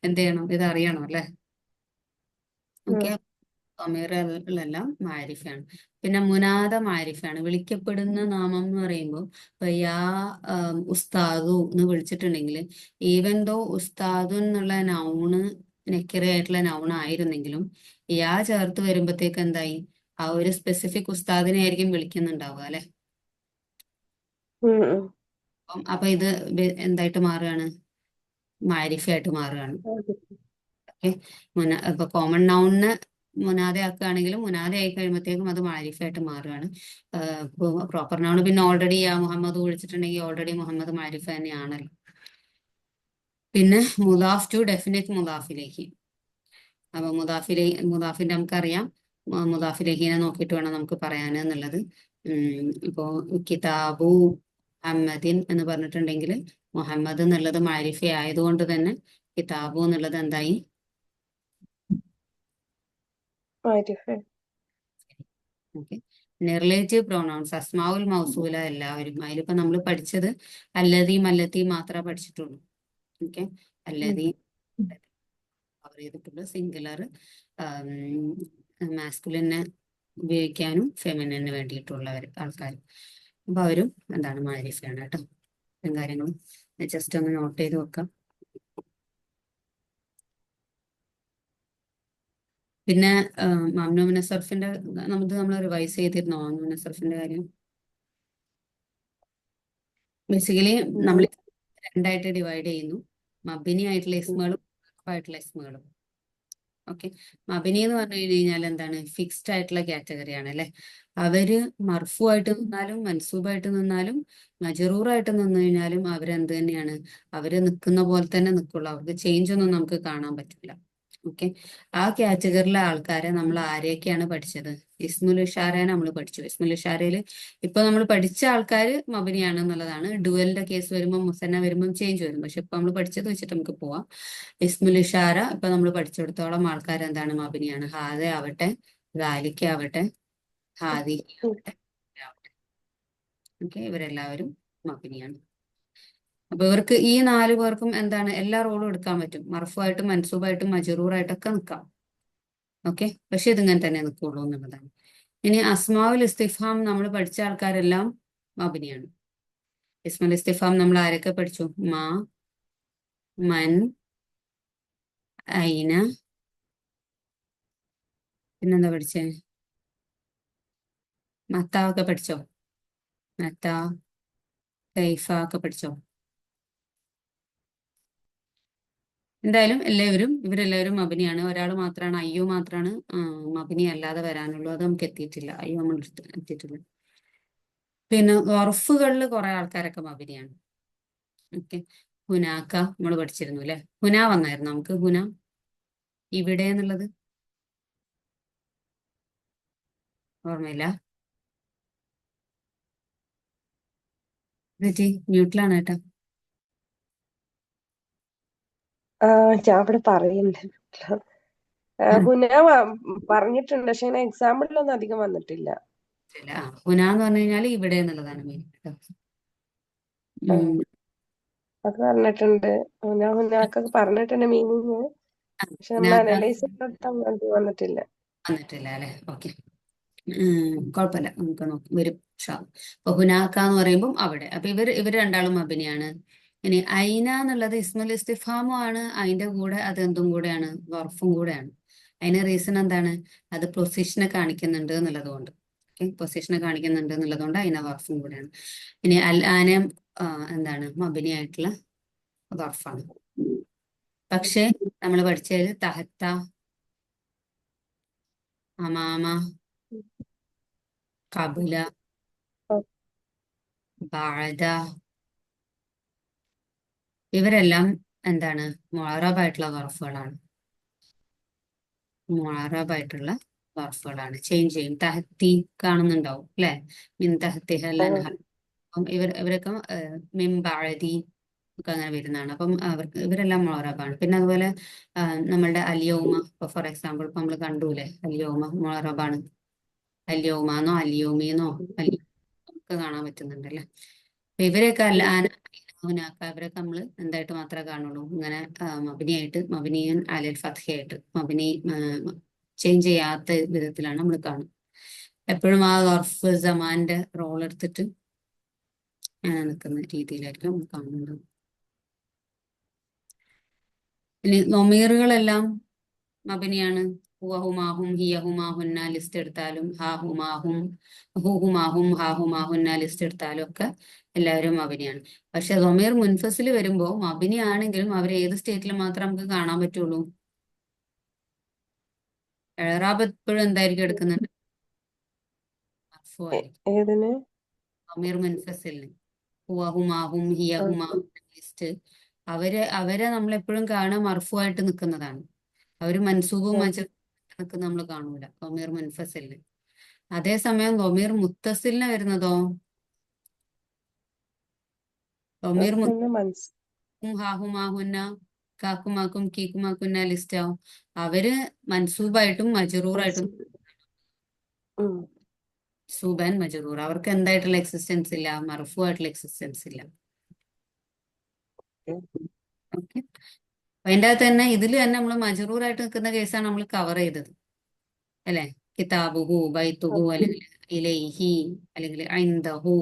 എന്ത് ചെയ്യണം? ഇത് അറിയണം അല്ലെ. ഓക്കെ. ളമെല്ലാം മാരിഫയാണ്. പിന്നെ മുനാദ മാരിഫയാണ്. വിളിക്കപ്പെടുന്ന നാമം എന്ന് പറയുമ്പോൾ ഇപ്പൊ യാ ഉസ്താദു എന്ന് വിളിച്ചിട്ടുണ്ടെങ്കിൽ ഈവൻ ദോ ഉസ്താദു എന്നുള്ള നൗണ് നെക്കറയായിട്ടുള്ള നൗൺ ആയിരുന്നെങ്കിലും യാ ചേർത്ത് വരുമ്പോഴത്തേക്ക് എന്തായി? ആ ഒരു സ്പെസിഫിക് ഉസ്താദിനെ ആയിരിക്കും വിളിക്കുന്നുണ്ടാവുക അല്ലെ. അപ്പൊ ഇത് എന്തായിട്ട് മാറുകയാണ്? മാരിഫയായിട്ട് മാറുകയാണ്. ഓക്കെ. ഇപ്പൊ കോമൺ നൗണിന് മുനാദ ആക്കുകയാണെങ്കിലും മുനാദ ആയി കഴിയുമ്പോഴത്തേക്കും അത് മാരിഫയായിട്ട് മാറുകയാണ്. പ്രോപ്പർ നൗൺ പിന്നെ ഓൾറെഡി ആ മുഹമ്മദ് വിളിച്ചിട്ടുണ്ടെങ്കിൽ ഓൾറെഡി മുഹമ്മദ് മാരിഫ തന്നെയാണല്ലോ. പിന്നെ മുദാഫ് ടു ഡെഫിനറ്റ് മുദാഫിലേക്ക്. അപ്പൊ മുദാഫിന്റെ നമുക്കറിയാം മുദാഫിലേഹിനെ നോക്കിയിട്ട് വേണം നമുക്ക് പറയാൻ എന്നുള്ളത്. ഇപ്പോ കിതാബു മുഹമ്മദിൻ എന്ന് പറഞ്ഞിട്ടുണ്ടെങ്കിൽ മുഹമ്മദ് എന്നുള്ളത് മാരിഫ ആയതുകൊണ്ട് തന്നെ കിതാബു എന്നുള്ളത് എന്തായി? ഓക്കെ. റിലേറ്റീവ് പ്രോണൗൺസ് അസ്മാഉൽ മൗസൂല എല്ലാവരും അതിലിപ്പോ നമ്മൾ പഠിച്ചത് അല്ലദീ മല്ലത്തി മാത്രമേ പഠിച്ചിട്ടുള്ളൂ. ഓക്കെ. അല്ലദീ കവർ ചെയ്തിട്ടുള്ള സിംഗുലർ മാസ്കുലിനെ ഉപയോഗിക്കാനും ഫെമിനിന് വേണ്ടിയിട്ടുള്ളവർ ആൾക്കാർ. അപ്പൊ അവരും എന്താണ്? മാരിഫയാണ് കേട്ടോ. ഇത്രയും കാര്യങ്ങളും ജസ്റ്റ് ഒന്ന് നോട്ട് ചെയ്ത് വെക്കാം. പിന്നെ മംനു മിന സർഫിന്റെ നമ്മൾ റിവൈസ് ചെയ്തിരുന്നോ? മംനു മിന സർഫിന്റെ കാര്യം ബേസിക്കലി നമ്മൾ രണ്ടായിട്ട് ഡിവൈഡ് ചെയ്യുന്നു. മബിനി ആയിട്ടുള്ള ഇസ്മുകളും ആയിട്ടുള്ള ഇസ്മുകളും. ഓക്കെ. മബിനി എന്ന് പറഞ്ഞു കഴിഞ്ഞാൽ എന്താണ്? ഫിക്സ്ഡ് ആയിട്ടുള്ള കാറ്റഗറിയാണ് അല്ലെ. അവര് മർഫു ആയിട്ട് നിന്നാലും മൻസൂബായിട്ട് നിന്നാലും മജറൂറായിട്ട് നിന്ന് കഴിഞ്ഞാലും അവരെന്ത് തന്നെയാണ്? അവര് നിൽക്കുന്ന പോലെ തന്നെ നിൽക്കുള്ളൂ. അവർക്ക് ചേഞ്ച് ഒന്നും നമുക്ക് കാണാൻ പറ്റില്ല. ഓക്കെ. ആ കാറ്റഗറിയിലെ ആൾക്കാരെ നമ്മൾ ആരെയൊക്കെയാണ് പഠിച്ചത്? ഇസ്മുൽ ഇഷാറയെ നമ്മൾ പഠിച്ചു. ഇസ്മുൽ ഇഷാറയിൽ ഇപ്പൊ നമ്മൾ പഠിച്ച ആൾക്കാർ മബനിയാണ് എന്നുള്ളതാണ്. ഡുവലിന്റെ കേസ് വരുമ്പോൾ മുസന്ന വരുമ്പോൾ ചേഞ്ച് വരും. പക്ഷെ ഇപ്പൊ നമ്മൾ പഠിച്ചത് വെച്ചിട്ട് നമുക്ക് പോവാം. ഇസ്മുൽ ഇഷാര ഇപ്പൊ നമ്മൾ പഠിച്ചിടത്തോളം ആൾക്കാർ എന്താണ്? മബനിയാണ്. ഹാദ ആവട്ടെ, ദാലിക്ക ആവട്ടെ, ഹാദി ആവട്ടെ. ഓക്കെ. ഇവരെല്ലാവരും മബനിയാണ്. അപ്പൊ ഇവർക്ക് ഈ 4 പേർക്കും എന്താണ്? എല്ലാ റോളും എടുക്കാൻ പറ്റും. മർഫുമായിട്ടും മൻസൂബായിട്ടും മജറൂറായിട്ടൊക്കെ നിൽക്കാം. ഓക്കെ. പക്ഷെ ഇതിങ്ങനെ തന്നെ നിൽക്കുള്ളൂ എന്നുള്ളതാണ്. ഇനി അസ്മാഉൽ ഇസ്തിഫാം നമ്മൾ പഠിച്ച ആൾക്കാരെല്ലാം മബനിയാണ്. ഇസ്മുൽ ഇസ്തിഫാം നമ്മൾ ആരൊക്കെ പഠിച്ചു? മാ, മൻ, ഐന, പിന്നെന്താ പഠിച്ചേ? മത്ത ഒക്കെ പഠിച്ചോ? മത്ത, കൈഫ ഒക്കെ പഠിച്ചോ? എന്തായാലും ഇവരെല്ലാവരും മബനിയാണ്. ഒരാൾ മാത്രമാണ് അയ്യോ മാത്രമാണ് മബനി അല്ലാതെ വരാനുള്ളൂ. അത് നമുക്ക് എത്തിയിട്ടില്ല. അയ്യോ നമ്മൾ എത്തിയിട്ടില്ല. പിന്നെ ഉറഫുകളിൽ കുറെ ആൾക്കാരൊക്കെ മബനിയാണ്. ഓക്കെ. ഹുനാക്ക നമ്മൾ പഠിച്ചിരുന്നു അല്ലെ. ഹുന വന്നായിരുന്നു നമുക്ക്. ഹുന ഇവിടെ എന്നുള്ളത് ഓർമ്മയില്ല. മ്യൂട്ടിലാണ് കേട്ടോ. ഞാൻ അവിടെ പറയുന്നുണ്ട്. ഹുന പറഞ്ഞിട്ടുണ്ട്, പക്ഷെ അങ്ങനെ എക്സാമ്പിളിലൊന്നും അധികം വന്നിട്ടില്ല. ഹുന എന്ന് പറഞ്ഞു കഴിഞ്ഞാൽ ഇവിടെ എന്നുള്ളതാണ് മെയിൻ കേട്ടോ. ആ, ഉം. അത് പറഞ്ഞിട്ടുണ്ട്. ഹുനാക്കൊക്കെ പറഞ്ഞിട്ടുണ്ട് മീനിങ്, പക്ഷെ നമ്മൾ ഹുനാക്ക അനലൈസ് ചെയ്തിടത്ത് അത് വന്നിട്ടില്ല. വന്നിട്ടില്ല അല്ലെ, ഓക്കെ. കുഴപ്പമില്ല, നമുക്ക് നോക്കാം വരും ഇൻഷാ അള്ളാ. അപ്പൊ ഹുനാക്ക എന്ന് പറയുമ്പോൾ അവിടെ, അപ്പൊ ഇവർ രണ്ടാളും മബനിയാണ്. ഇനി ഐന എന്നുള്ളത് ഇസ്മുൽ ഇസ്തിഫാമും ആണ്, അതിന്റെ കൂടെ അത് എന്തും കൂടെയാണ്, വർഫും കൂടെയാണ്. അതിന് റീസൺ എന്താണ്? അത് പൊസിഷനെ കാണിക്കുന്നുണ്ട് എന്നുള്ളത് കൊണ്ട്. പൊസിഷനെ കാണിക്കുന്നുണ്ട് എന്നുള്ളത് കൊണ്ട് അതിനെ വർഫും കൂടെയാണ്. ഇനി അൽ ആനം എന്താണ് മബനി ആയിട്ടുള്ള വർഫാണ്. പക്ഷേ നമ്മൾ പഠിച്ചതിൽ തഹത്ത, അമാമ, കബുല, ബഅദ, ഇവരെല്ലാം എന്താണ് മുഅറബായിട്ടുള്ള വർഫുകളാണ്. മുഅറബായിട്ടുള്ള വർഫുകളാണ്. ചേഞ്ച് ചെയ്യും. തഹത്തി കാണുന്നുണ്ടാവും അല്ലെ, മിൻ തഹത്തിഹൽ അൻഹാർ. അപ്പം ഇവരൊക്കെ മിൻ ബഅദി ഒക്കെ അങ്ങനെ വരുന്നതാണ്. അപ്പം അവർക്ക് ഇവരെല്ലാം മുഅറബാണ്. പിന്നെ അതുപോലെ നമ്മളുടെ അലിയൗമ, ഇപ്പൊ ഫോർ എക്സാമ്പിൾ ഇപ്പൊ നമ്മൾ കണ്ടൂലെ, അലിയൗമ മുഅറബാണ്. അലിയൗമാന്നോ അലിയൗമീന്നോ അലി ഒക്കെ കാണാൻ പറ്റുന്നുണ്ടല്ലേ. അപ്പൊ ഇവരെയൊക്കെ ഹുനാക്ക ഇവരൊക്കെ നമ്മൾ എന്തായിട്ട് മാത്രമേ കാണുള്ളൂ, ഇങ്ങനെ മബിനിയായിട്ട്, മബിനിയൻ അലൽ ഫത്ഹയായിട്ട്, മബിനി ചേഞ്ച് ചെയ്യാത്ത വിധത്തിലാണ് നമ്മൾ കാണുന്നത്. എപ്പോഴും ആ ഗർഫ് ജമാന്റെ റോൾ എടുത്തിട്ട് നിൽക്കുന്ന രീതിയിലായിരിക്കും നമ്മൾ കാണുന്നത്. ഇനി നൊമീറുകളെല്ലാം മബനിയാണ്. ഹുവഹുമാഹും ഹിയഹുമാഹുന്ന ലിസ്റ്റ് എടുത്താലും, ഹാഹുമാഹും ഹുഹുമാഹും ഹാഹുമാഹുന്ന ലിസ്റ്റ് എടുത്താലും ഒക്കെ എല്ലാവരും മബനിയാണ്. പക്ഷെ ദൊമീർ മുൻഫസിൽ വരുമ്പോൾ മബനി ആണെങ്കിലും അവർ ഏത് സ്റ്റേറ്റിൽ മാത്രം നമുക്ക് കാണാൻ പറ്റുള്ളൂ? എഴറാബ് എപ്പോഴും എന്തായിരിക്കും എടുക്കുന്നുണ്ട്? മർഫു ആയിരിക്കും. ഏതിന്? ദൊമീർ മുൻഫസിലിന് ഹുവഹുമാഹും ഹിയഹുമാഹും ലിസ്റ്റ് അവരെ നമ്മൾ എപ്പോഴും കാണാൻ മർഫു ആയിട്ട് നിൽക്കുന്നതാണ്. അവര് മൻസൂബും മജറൂറും നിൽക്കുന്ന നമ്മൾ കാണൂല ദൊമീർ മുൻഫസിലിന്. അതേസമയം ദൊമീർ മുത്തസിലിന് വരുന്നതോ, ദൊമീർ മുത്തും ഹാഹുമാഹുന്ന കാക്കുമാക്കും കീക്കുമാക്കുന്ന ലിസ്റ്റ് ആവും. അവര് മൻസൂബായിട്ടും മജറൂറായിട്ടും, സൂബാൻ മജറൂർ, അവർക്ക് എന്തായിട്ടുള്ള എക്സിസ്റ്റൻസ് ഇല്ല, മർഫു ആയിട്ടുള്ള എക്സിസ്റ്റൻസ് ഇല്ല. ഓക്കെ, അതിൻ്റെ അകത്ത് തന്നെ ഇതിൽ തന്നെ നമ്മൾ മജറൂറായിട്ട് നിൽക്കുന്ന കേസാണ് നമ്മൾ കവർ ചെയ്തത് അല്ലെ. കിതാബുഹു, ബൈത്തുഹു, അല്ലെങ്കിൽ ഇലൈഹി, അല്ലെങ്കിൽ ഐന്ദഹു,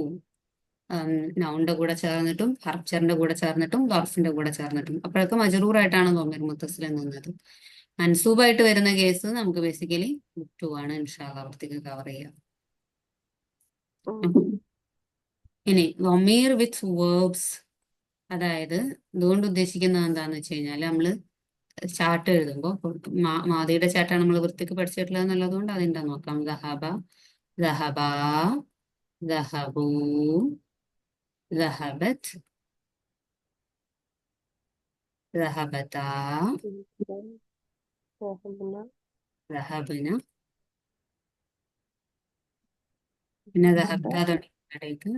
നൗണിന്റെ കൂടെ ചേർന്നിട്ടും ഹർച്ചറിന്റെ കൂടെ ചേർന്നിട്ടും ദർഫിന്റെ കൂടെ ചേർന്നിട്ടും, അപ്പോഴൊക്കെ മജറൂറായിട്ടാണ് ദൊമീർ മുത്തസിൽ നിന്നത്. മൻസൂബായിട്ട് വരുന്ന കേസ് നമുക്ക് ബേസിക്കലി ടു ആണ് ഇൻഷാ അല്ലാഹ് അവിടത്തേക്ക് കവർ ചെയ്യാം. ഇനി ദൊമീർ വിത്ത് വേർബ്സ്, അതായത് ഇതുകൊണ്ട് ഉദ്ദേശിക്കുന്നത് എന്താന്ന് വെച്ച് കഴിഞ്ഞാൽ നമ്മള് ചാർട്ട് എഴുതുമ്പോൾ മാതിയുടെ ചാർട്ടാണ് നമ്മൾ വൃത്തിക്ക് പഠിച്ചിട്ടുള്ളത് എന്നുള്ളത് കൊണ്ട് അതിൻ്റെ നോക്കാം. ദഹബ, ദഹബ, ദഹബു, ദഹബത്, ദഹബത, ദഹബന, പിന്നെ ദഹബത തുടങ്ങിയിടയ്ക്ക്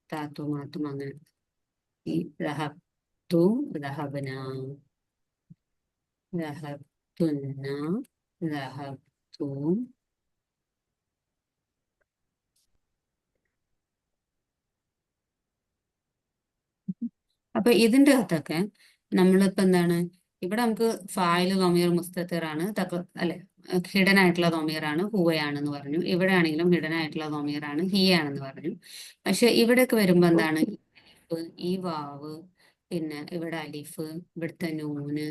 താത്തും മാത്തും അങ്ങനെ. ഈ ദഹബത്തു, ദഹബന, ദഹബത്തുന്ന, ദഹബത്തു. അപ്പൊ ഇതിന്റെ അകത്തൊക്കെ നമ്മളിപ്പോ എന്താണ്, ഇവിടെ നമുക്ക് ഫായില് ദൊമീർ മുസ്തത്തിറാണ്, അല്ലെ, ഹിഡൻ ആയിട്ടുള്ള ദൊമീറാണ്, ഹുവയാണെന്ന് പറഞ്ഞു. ഇവിടെ ആണെങ്കിലും ഹിഡൻ ആയിട്ടുള്ള ദൊമീറാണ്, ഹിയാണെന്ന് പറഞ്ഞു. പക്ഷെ ഇവിടെയൊക്കെ വരുമ്പോ എന്താണ്, ഈ വാവ്, പിന്നെ ഇവിടെ അലിഫ്, ഇവിടുത്തെ നൂന്,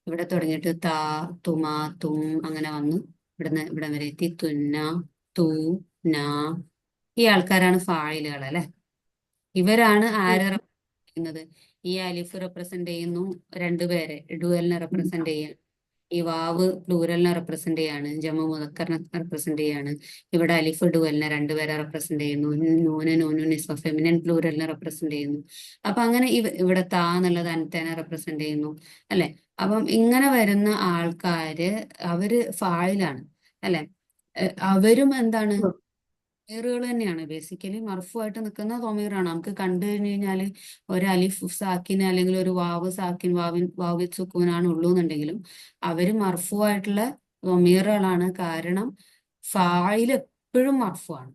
ഇവിടെ തുടങ്ങിയിട്ട് താ, തുമാ, തും അങ്ങനെ വന്ന് ഇവിടുന്ന് ഇവിടെ വരെ എത്തി. തുന്ന, തു, ന, ഈ ആൾക്കാരാണ് ഫായിലുകൾ അല്ലെ. ഇവരാണ് ആരെ ചെയ്യുന്നത്? ഈ അലിഫ് റെപ്രസെന്റ് ചെയ്യുന്നു രണ്ടുപേരെ, ഡുവലിനെ റെപ്രസെന്റ് ചെയ്യാണ്. ഈ വാവ് പ്ലൂരലിനെ റെപ്രസെന്റ് ചെയ്യാണ്, ജമു മുദക്കറിനെ റെപ്രസെന്റ് ചെയ്യാണ്. ഇവിടെ അലിഫ് ഡുവലിനെ രണ്ടുപേരെ റെപ്രസെന്റ് ചെയ്യുന്നു. നൂന് നൂനു നിസ്വ ഫെമിനൻ പ്ലൂരലിനെ റെപ്രസെന്റ് ചെയ്യുന്നു. അപ്പൊ അങ്ങനെ ഇവിടെ താ എന്നുള്ളത് അൻതേനെ റെപ്രസെന്റ് ചെയ്യുന്നു അല്ലെ. അപ്പം ഇങ്ങനെ വരുന്ന ആൾക്കാര് അവര് ഫായിലാണ് അല്ലെ. അവരും എന്താണ്, ضمീറുകൾ തന്നെയാണ് ബേസിക്കലി മർഫുവായിട്ട് നിൽക്കുന്ന ضമീറാണ്. നമുക്ക് കണ്ടു കഴിഞ്ഞു കഴിഞ്ഞാല് ഒരു അലിഫ് സാക്കിന് അല്ലെങ്കിൽ ഒരു വാവ് സാക്കിൻ വാവിൽ സുക്കൂനാണ് ഉള്ളൂ എന്നുണ്ടെങ്കിലും അവര് മർഫുവായിട്ടുള്ള ضമീറുകളാണ്. കാരണം ഫായിൽ എപ്പോഴും മർഫുവാണ്.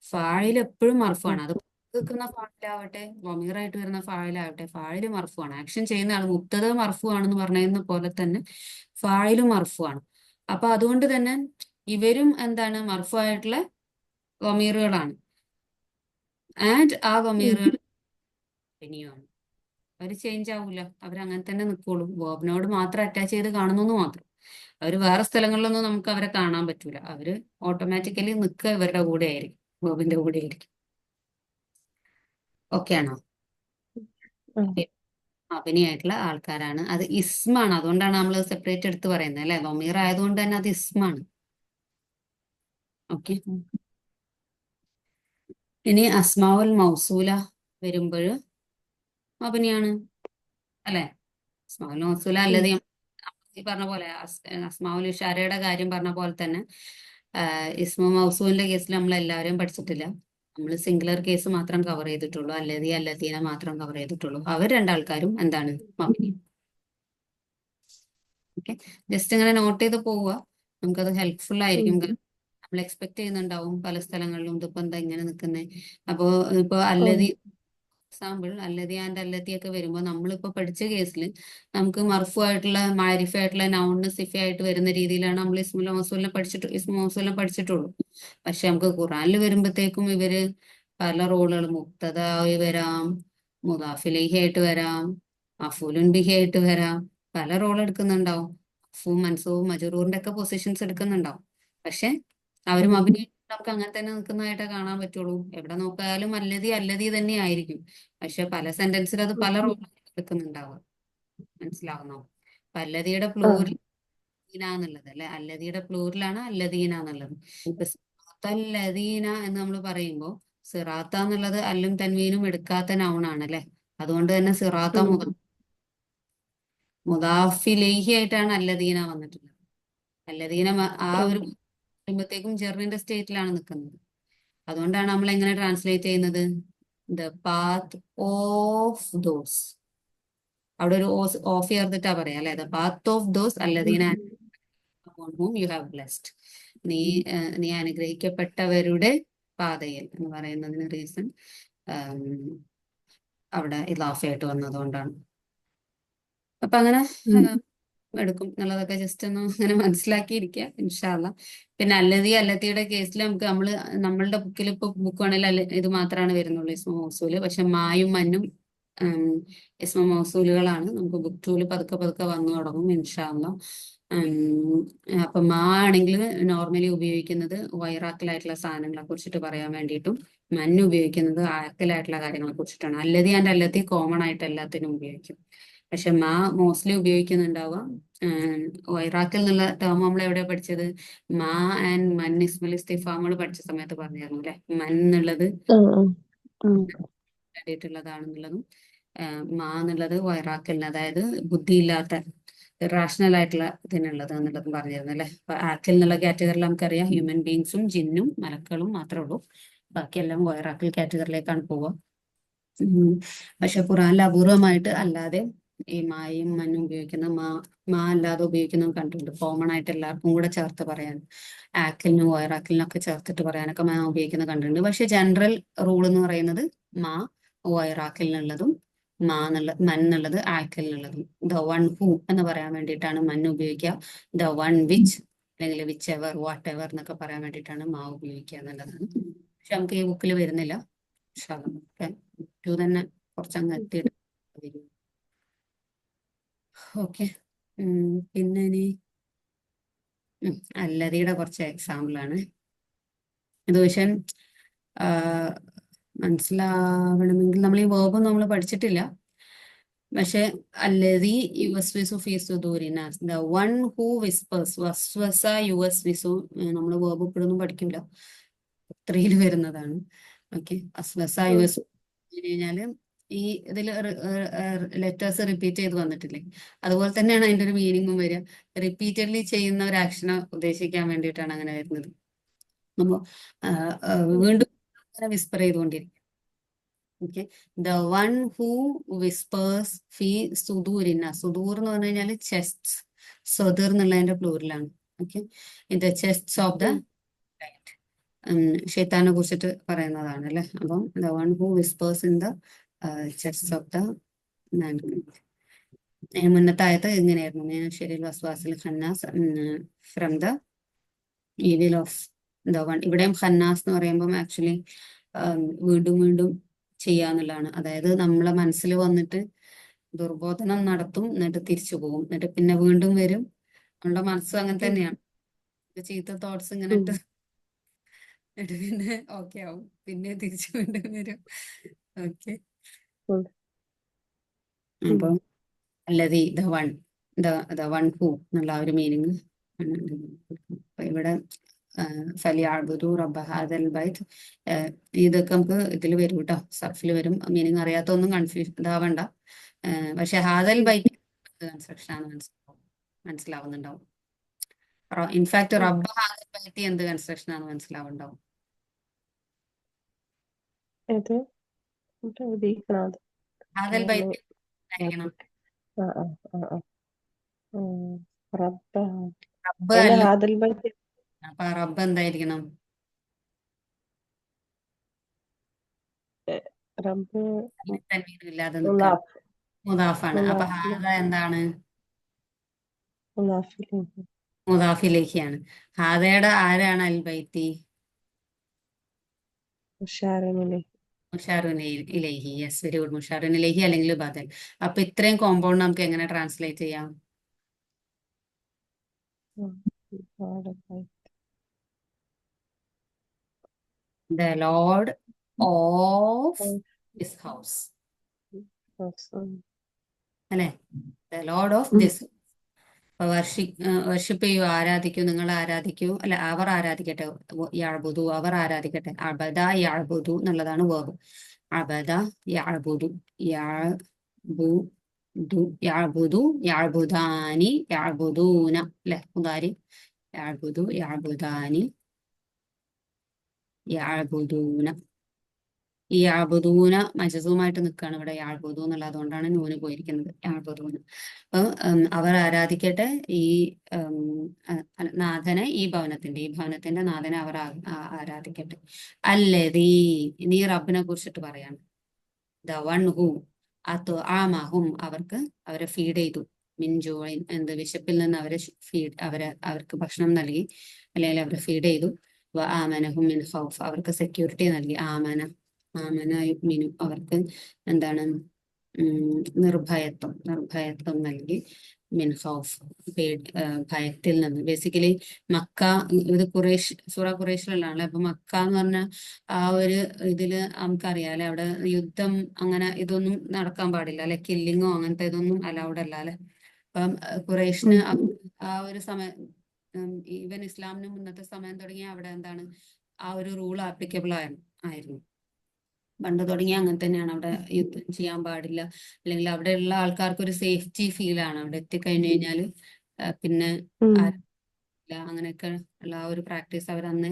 ഫായിൽ എപ്പോഴും മർഫുവാണ്. അത് നിൽക്കുന്ന ഫായിലാവട്ടെ ضമീറായിട്ട് വരുന്ന ഫായിലാവട്ടെ ഫായില് മർഫുവാണ്. ആക്ഷൻ ചെയ്യുന്ന ആൾ മുബ്തദ മർഫുവാണെന്ന് പറയുന്ന പോലെ തന്നെ ഫായിലും മർഫുവാണ്. അപ്പൊ അതുകൊണ്ട് തന്നെ ഇവരും എന്താണ് മർഫുവായിട്ടുള്ള ضമീറുകളാണ്. ആൻഡ് ആ ضമീറുകൾ ഇനിയാണ് അവർ ചേഞ്ച് ആവൂല. അവരങ്ങനെ തന്നെ നിൽക്കുള്ളൂ. വേർബിനോട് മാത്രം അറ്റാച്ച് ചെയ്ത് കാണുന്നു മാത്രം. അവർ വേറെ സ്ഥലങ്ങളിലൊന്നും നമുക്ക് അവരെ കാണാൻ പറ്റൂല. അവര് ഓട്ടോമാറ്റിക്കലി നിൽക്കുക ഇവരുടെ കൂടെ ആയിരിക്കും, വേർബിന്റെ കൂടെ ആയിരിക്കും. ഓക്കെ ആണോ? ആ. അഭിനയായിട്ടുള്ള ആൾക്കാരാണ്. അത് ഇസ്മാണ്. അതുകൊണ്ടാണ് നമ്മൾ സെപ്പറേറ്റ് എടുത്ത് പറയുന്നത് അല്ലെ. ضമീർ ആയതുകൊണ്ട് തന്നെ അത് ഇസ്മാണ്. ഓക്കെ. ഇനി അസ്മാവുൽ മൗസൂല വരുമ്പോൾ അഭിനയാണ് അല്ലെ. അസ്മാവുൽ മൗസൂല ഉം. അല്ലത് ഈ പറഞ്ഞ പോലെ അസ്മാവുൽ ഇഷാരയുടെ കാര്യം പറഞ്ഞ പോലെ തന്നെ ഇസ്മു മൗസൂലിന്റെ കേസിൽ നമ്മൾ എല്ലാവരെയും പഠിച്ചിട്ടില്ല. നമ്മൾ സിംഗുലർ കേസ് മാത്രം കവർ ചെയ്തിട്ടുള്ളൂ. അല്ലതി അല്ലത്തീന മാത്രം കവർ ചെയ്തിട്ടുള്ളൂ. അവർ രണ്ടാൾക്കാരും എന്താണ് മബനി. ഓക്കെ, ജസ്റ്റ് ഇങ്ങനെ നോട്ട് ചെയ്ത് പോവുക. നമുക്കത് ഹെൽപ്ഫുൾ ആയിരിക്കും. ഉം. കാരണം നമ്മൾ എക്സ്പെക്ട് ചെയ്യുന്നുണ്ടാവും പല സ്ഥലങ്ങളിലും ഇതിപ്പോ എന്താ ഇങ്ങനെ നിൽക്കുന്നത്. അപ്പോ ഇപ്പൊ ആ. അല്ലതി എക്സാമ്പിൾ അല്ലതി ആൻഡ് അല്ലത്തി ഒക്കെ വരുമ്പോൾ നമ്മളിപ്പോ പഠിച്ച കേസിൽ നമുക്ക് മർഫു ആയിട്ടുള്ള മാരിഫ ആയിട്ടുള്ള നൗണിന് സിഫ ആയിട്ട് വരുന്ന രീതിയിലാണ് നമ്മൾ ഇസ്മു മൗസൂലിനെ പഠിച്ചിട്ടുള്ളൂ. പക്ഷെ നമുക്ക് ഖുറാനിൽ വരുമ്പോഴത്തേക്കും ഇവര് പല റോളുകൾ മുക്തദായി വരാം, മുദാഫിലേഹി ആയിട്ട് വരാം, മഫൂലുൻ ബിഹി ആയിട്ട് വരാം. പല റോൾ എടുക്കുന്നുണ്ടാവും. മൻസൂബ് മജറൂറിന്റെ ഒക്കെ പൊസിഷൻസ് എടുക്കുന്നുണ്ടാവും. പക്ഷെ അവരും ഉം. അഭിനയം നമുക്ക് അങ്ങനെ തന്നെ നിൽക്കുന്നതായിട്ടേ കാണാൻ പറ്റുള്ളൂ. എവിടെ നോക്കിയാലും അല്ലതി അല്ലതി തന്നെ ആയിരിക്കും. പക്ഷെ പല സെന്റൻസിൽ അത് പല റോൾ എടുക്കുന്നുണ്ടാവുക. മനസ്സിലാവുന്നോ? അപ്പൊ അല്ലതിയുടെ ആ. പ്ലൂരിൽ എന്നുള്ളത് അല്ലെ, അല്ലതിയുടെ പ്ലൂരിലാണ് അല്ലദീന എന്നുള്ളത്. ഇപ്പൊ സിറാത്തല്ലദീന എന്ന് നമ്മൾ പറയുമ്പോൾ സിറാത്ത എന്നുള്ളത് അല്ലും തൻവീനും എടുക്കാത്ത നൗണാണ് അല്ലെ. അതുകൊണ്ട് തന്നെ സിറാത്ത ഉം. മുദാഫിലേഹി ആയിട്ടാണ് അല്ലദീന വന്നിട്ടുള്ളത്. അല്ലദീന ആ ആ. ഒരു വരുമ്പോഴത്തേക്കും ജെറിന്റെ സ്റ്റേറ്റിലാണ് നിൽക്കുന്നത്. അതുകൊണ്ടാണ് നമ്മൾ എങ്ങനെ ട്രാൻസ്ലേറ്റ് ചെയ്യുന്നത്? The path of those. അവിടെ ഒരു ഓഫ് ചേർത്തിട്ടാ പറയാ അല്ലെ. ദ പാത്ത് ഓഫ് ദോസ് അല്ലദീന upon whom you have blessed. നീ അനുഗ്രഹിക്കപ്പെട്ടവരുടെ പാതയിൽ എന്ന് പറയുന്നതിന് റീസൺ അവിടെ ഇലാഫയായിട്ട് വന്നതുകൊണ്ടാണ്. അപ്പൊ അങ്ങനെ ഉം. എടുക്കും എന്നുള്ളതൊക്കെ ജസ്റ്റ് ഒന്ന് അങ്ങനെ മനസ്സിലാക്കിയിരിക്കുക ഇൻഷാ അല്ലാ. പിന്നെ അല്ലതി അല്ലത്തിയുടെ കേസിൽ നമ്മളുടെ ബുക്കിൽ ഇപ്പൊ ബുക്ക് വേണമെങ്കിൽ ഇത് മാത്രമാണ് വരുന്നുള്ളൂ ഇസ്മ മൗസൂല്. പക്ഷെ മായും മന്നും ഇസ്മ മൗസൂലുകളാണ്. നമുക്ക് ബുക്ക് ടൂല് പതുക്കെ പതുക്കെ വന്നു തുടങ്ങും ഇൻഷാ അല്ലാ. അപ്പൊ മാ ആണെങ്കിൽ നോർമലി ഉപയോഗിക്കുന്നത് വൈറാക്കലായിട്ടുള്ള സാധനങ്ങളെ കുറിച്ചിട്ട് പറയാൻ വേണ്ടിയിട്ടും മഞ്ഞ് ഉപയോഗിക്കുന്നത് ആക്കലായിട്ടുള്ള കാര്യങ്ങളെ കുറിച്ചിട്ടാണ്. അല്ലതി ആൻഡ് അല്ലത്തി കോമൺ ആയിട്ട് എല്ലാത്തിനും ഉപയോഗിക്കും. പക്ഷെ മാ മോസ്റ്റ്ലി ഉപയോഗിക്കുന്നുണ്ടാവുക ഇറാഖിൽ നിന്നുള്ള ടേം നമ്മൾ എവിടെ പഠിച്ചത്? മാ ആൻഡ് മൻ ഇസ്മുൽ ഇസ്തിഫാം നമ്മൾ പഠിച്ച സമയത്ത് പറഞ്ഞിരുന്നു അല്ലെ. മൻ എന്നുള്ളത് ആ. ഉം. വേണ്ടിയിട്ടുള്ളതാണെന്നുള്ളതും മാ എന്നുള്ളത് ഇറാഖിലിന്, അതായത് ബുദ്ധിയില്ലാത്ത റാഷണൽ ആയിട്ടുള്ള ഇതിനുള്ളത് എന്നുള്ളതും പറഞ്ഞിരുന്നു അല്ലെ. അപ്പൊ ആക്കിൽ എന്നുള്ള കാറ്റഗറിയിൽ നമുക്കറിയാം ഹ്യൂമൻ ബീങ്സും ജിന്നും മലക്കളും മാത്രമേ ഉള്ളൂ. ബാക്കിയെല്ലാം ഇറാഖിൽ കാറ്റഗറിയിലേക്കാണ് പോവുക. പക്ഷെ ഖുറാനിൽ അപൂർവമായിട്ട് അല്ലാതെ ഈ മായും മഞ്ഞും ഉപയോഗിക്കുന്ന മാ അല്ലാതെ ഉപയോഗിക്കുന്നതും കണ്ടിട്ടുണ്ട്. കോമൺ ആയിട്ട് എല്ലാവർക്കും കൂടെ ചേർത്ത് പറയാൻ, ആക്കിലിനും വയറാക്കിലിനൊക്കെ ചേർത്തിട്ട് പറയാനൊക്കെ മാ ഉപയോഗിക്കുന്നത് കണ്ടിട്ടുണ്ട്. പക്ഷെ ജനറൽ റൂൾ എന്ന് പറയുന്നത് മാ വയറാക്കിലിനുള്ളതും മൻ എന്നുള്ളത് ആക്കിലിനുള്ളതും. ദ വൺ ഹൂ എന്ന് പറയാൻ വേണ്ടിയിട്ടാണ് മൻ ഉപയോഗിക്കുക. ദ വൺ വിച്ച് അല്ലെങ്കിൽ വിച്ച് എവർ വാട്ട് എവർ എന്നൊക്കെ പറയാൻ വേണ്ടിയിട്ടാണ് മാ ഉപയോഗിക്കുക എന്നുള്ളതാണ്. പക്ഷെ നമുക്ക് ഈ ബുക്കിൽ വരുന്നില്ല. തന്നെ കുറച്ചങ്ങ് എത്തിയിട്ട് വരും. ഓക്കെ. പിന്നെ ഇനി അല്ലതിയുടെ കുറച്ച് എക്സാമ്പിൾ ആണ് ഇത്. പക്ഷെ മനസ്സിലാവണമെങ്കിൽ നമ്മൾ ഈ വേർബ് നമ്മൾ പഠിച്ചിട്ടില്ല. പക്ഷെ അല്ലതി യുവസ്വിസു ഫീ സുദൂരിനാസ്, ദ വൺ ഹൂ വിസ്പേഴ്സ്, വസ്വസ യുവസ്വിസു നമ്മൾ വേർബ് ഇപ്പോഴൊന്നും പഠിക്കില്ല, 3 വരുന്നതാണ്. ഓക്കെ, അസ്വസ യുവസ് കഴിഞ്ഞാല് ഈ ഇതിൽ ലെറ്റേഴ്സ് റിപ്പീറ്റ് ചെയ്ത് വന്നിട്ടില്ലേ, അതുപോലെ തന്നെയാണ് അതിന്റെ ഒരു മീനിങ്ങും വരിക. റിപ്പീറ്റഡ്ലി ചെയ്യുന്ന ഒരു ആക്ഷനെ ഉദ്ദേശിക്കാൻ വേണ്ടിയിട്ടാണ് അങ്ങനെ വരുന്നത്. അപ്പൊ വീണ്ടും വിസ്പർ ചെയ്തുകൊണ്ടിരിക്കും. Okay, the one who whispers ഫി സുദൂരിന. സുദൂർ എന്ന് പറഞ്ഞു കഴിഞ്ഞാൽ ചെസ്റ്റ്, സൊദൂർ എന്നുള്ളതിന്റെ പ്ലൂറലാണ്. Okay, in the chest of the light. ഷെയ്ത്താനെ കുറിച്ചിട്ട് പറയുന്നതാണ് അല്ലെ. അപ്പം the one who whispers in the chest of the മുന്നത്തെ ആയത്ത് എങ്ങനെയായിരുന്നു? ശരീൽ വസ്വാസിൽ ഖന്നാസ് from the evil of the one. ഇവിടെയും ഖന്നാസ് എന്ന് പറയുമ്പോൾ ആക്ച്വലി വീണ്ടും വീണ്ടും ചെയ്യാന്നുള്ളതാണ്. അതായത് നമ്മളെ മനസ്സിൽ വന്നിട്ട് ദുർബോധനം നടത്തും, എന്നിട്ട് തിരിച്ചു പോകും, എന്നിട്ട് പിന്നെ വീണ്ടും വരും. നമ്മളുടെ മനസ്സ് അങ്ങനെ തന്നെയാണ്. ചീത്ത തോട്ട്സ് ഇങ്ങനെ ഇട്ട് എന്നിട്ട് പിന്നെ ഓക്കെ ആവും, പിന്നെ തിരിച്ചു വീണ്ടും വരും. ഓക്കെ, അപ്പം അല്ലതി the one, the one who എന്നുള്ള ആ ഒരു മീനിങ് ഇവിടെ ഫലിയാബുദു റബ്ബ ഹാദൽ ബൈത്ത്. ഇതൊക്കെ നമുക്ക് ഇതിൽ വരും കേട്ടോ, സർഫിൽ വരും. മീനിങ് അറിയാത്തൊന്നും കൺഫ്യൂഷൻ ഇതാവണ്ട. പക്ഷെ ഹാദൽ ബൈത്ത് കൺസ്ട്രക്ഷൻ ആണ് മനസ്സിലാവുന്നുണ്ടാവും. ഇൻഫാക്ട് റബ്ബ ഹാദൽ ബൈത്ത് എന്ത് കൺസ്ട്രക്ഷൻ ആണ് മനസ്സിലാവുന്നുണ്ടാവും. ഹാദൽ ബൈത്ത് ആയിരിക്കണം റബ്ബ് അല്ല. അപ്പൊ റബ്ബ് എന്തായിരിക്കണം? ഇല്ലാതെ നിൽക്കണം, മുദാഫാണ്. അപ്പൊ ഹാദ എന്താണ്? മുദാഫിലേക്കാണ്. ഹാദയുടെ ആരാണ് അൽ ബൈത്തി? മുഷാറുൻ ഇലൈഹി. Yes, very good. മുഷാറുൻ ഇലൈഹി അല്ലെങ്കിൽ ബദൽ. അപ്പൊ ഇത്രയും കോമ്പൗണ്ട് നമുക്ക് എങ്ങനെ ട്രാൻസ്ലേറ്റ് ചെയ്യാം? The lord of this house അല്ലെ, the lord of this. Worship ചെയ്യൂ, ആരാധിക്കൂ, നിങ്ങൾ ആരാധിക്കൂ, അല്ല അവർ ആരാധിക്കട്ടെ. യഅ്ബുദു, അവർ ആരാധിക്കട്ടെ. അബദ യഅ്ബുദു എന്നുള്ളതാണ് വേർബ്. അബദ യഅ്ബുദു, യഅ്ബുദു, യഅ്ബുദു, യഅ്ബുദാനി, യഅ്ബുദൂന അല്ലെ. മുദാരി യഅ്ബുദു, യഅ്ബുദാനി, യഅ്ബുദൂന. ഈ യാബുദൂന മജസൂമായിട്ട് നിൽക്കുകയാണ് ഇവിടെ, യാബുദു എന്നുള്ളത്. അതുകൊണ്ടാണ് നൂന് പോയിരിക്കുന്നത്, യാബുദൂന. അപ്പൊ അവർ ആരാധിക്കട്ടെ ഈ നാഥനെ, ഈ ഭവനത്തിന്റെ നാഥനെ അവർ ആരാധിക്കട്ടെ. അല്ലതീ, നീ റബ്ബിനെ കുറിച്ചിട്ട് പറയാണ്. ദ വൺ ഹൂ ആമഹും, അവരെ ഫീഡ് ചെയ്തു. മിൻജോയിൻ, എന്ത് വിശപ്പിൽ നിന്ന് അവർക്ക് ഭക്ഷണം നൽകി, അല്ലെങ്കിൽ അവരെ ഫീഡ് ചെയ്തു. ആമനഹും മിൻ ഖൗഫ്, അവർക്ക് സെക്യൂരിറ്റി നൽകി. ആമന യുഅ്മിനു, അവർക്ക് എന്താണ്? നിർഭയത്വം നൽകി. മിൻ ഖൗഫ്, ഭയത്തിൽ നിന്ന്. ബേസിക്കലി മക്ക, ഇത് ഖുറൈശ്, സൂറ ഖുറൈശിലുള്ളതാണല്ലോ. അപ്പൊ മക്ക എന്ന് പറഞ്ഞ ആ ഒരു ഇതില് നമുക്കറിയാലേ, അവിടെ യുദ്ധം അങ്ങനെ ഇതൊന്നും നടക്കാൻ പാടില്ല അല്ലെ, കില്ലിങ്ങോ അങ്ങനത്തെ ഇതൊന്നും അലൗഡ് അല്ല അല്ലെ. അപ്പം ഖുറൈഷിന് ആ ഒരു സമയം, ഈവൻ ഇസ്ലാമിന് മുന്നത്തെ സമയം തുടങ്ങിയ അവിടെ എന്താണ് ആ ഒരു റൂൾ ആപ്ലിക്കബിൾ ആയിരുന്നു. പണ്ട് തുടങ്ങി അങ്ങനെ തന്നെയാണ്. അവിടെ യുദ്ധം ചെയ്യാൻ പാടില്ല, അല്ലെങ്കിൽ അവിടെയുള്ള ആൾക്കാർക്ക് ഒരു സേഫ്റ്റി ഫീലാണ്. അവിടെ എത്തിക്കഴിഞ്ഞു കഴിഞ്ഞാൽ പിന്നെ അങ്ങനെയൊക്കെ ഉള്ള ആ ഒരു പ്രാക്ടീസ് അവരന്ന്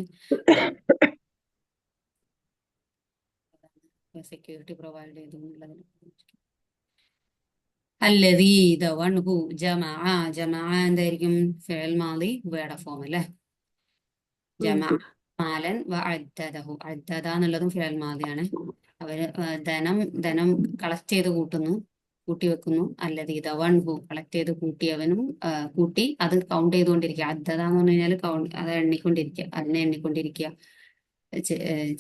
സെക്യൂരിറ്റി പ്രൊവൈഡ് ചെയ്തു എന്നുള്ളതിന്. അല്ലദീ, ദ വൺ ഹു. ജമഅ എന്തായിരിക്കും? ഫിഅൽ മാദി വേർഡ് ഫോം അല്ലേ. ജമഅ മാലൻ വഅദ്ദദഹു. അദ്ദദ എന്നുള്ളതും ഫിഅൽ മാദിയാണ്. അവര് ധനം കളക്ട് ചെയ്ത് കൂട്ടി വെക്കുന്നു. അല്ലദീ, ദ വൺ ഹു, കളക്ട് ചെയ്ത് കൂട്ടി അത് കൗണ്ട് ചെയ്തുകൊണ്ടിരിക്കുക. അദ്ദദ എന്ന് പറഞ്ഞു കഴിഞ്ഞാൽ അത് അതിനെ എണ്ണിക്കൊണ്ടിരിക്കുക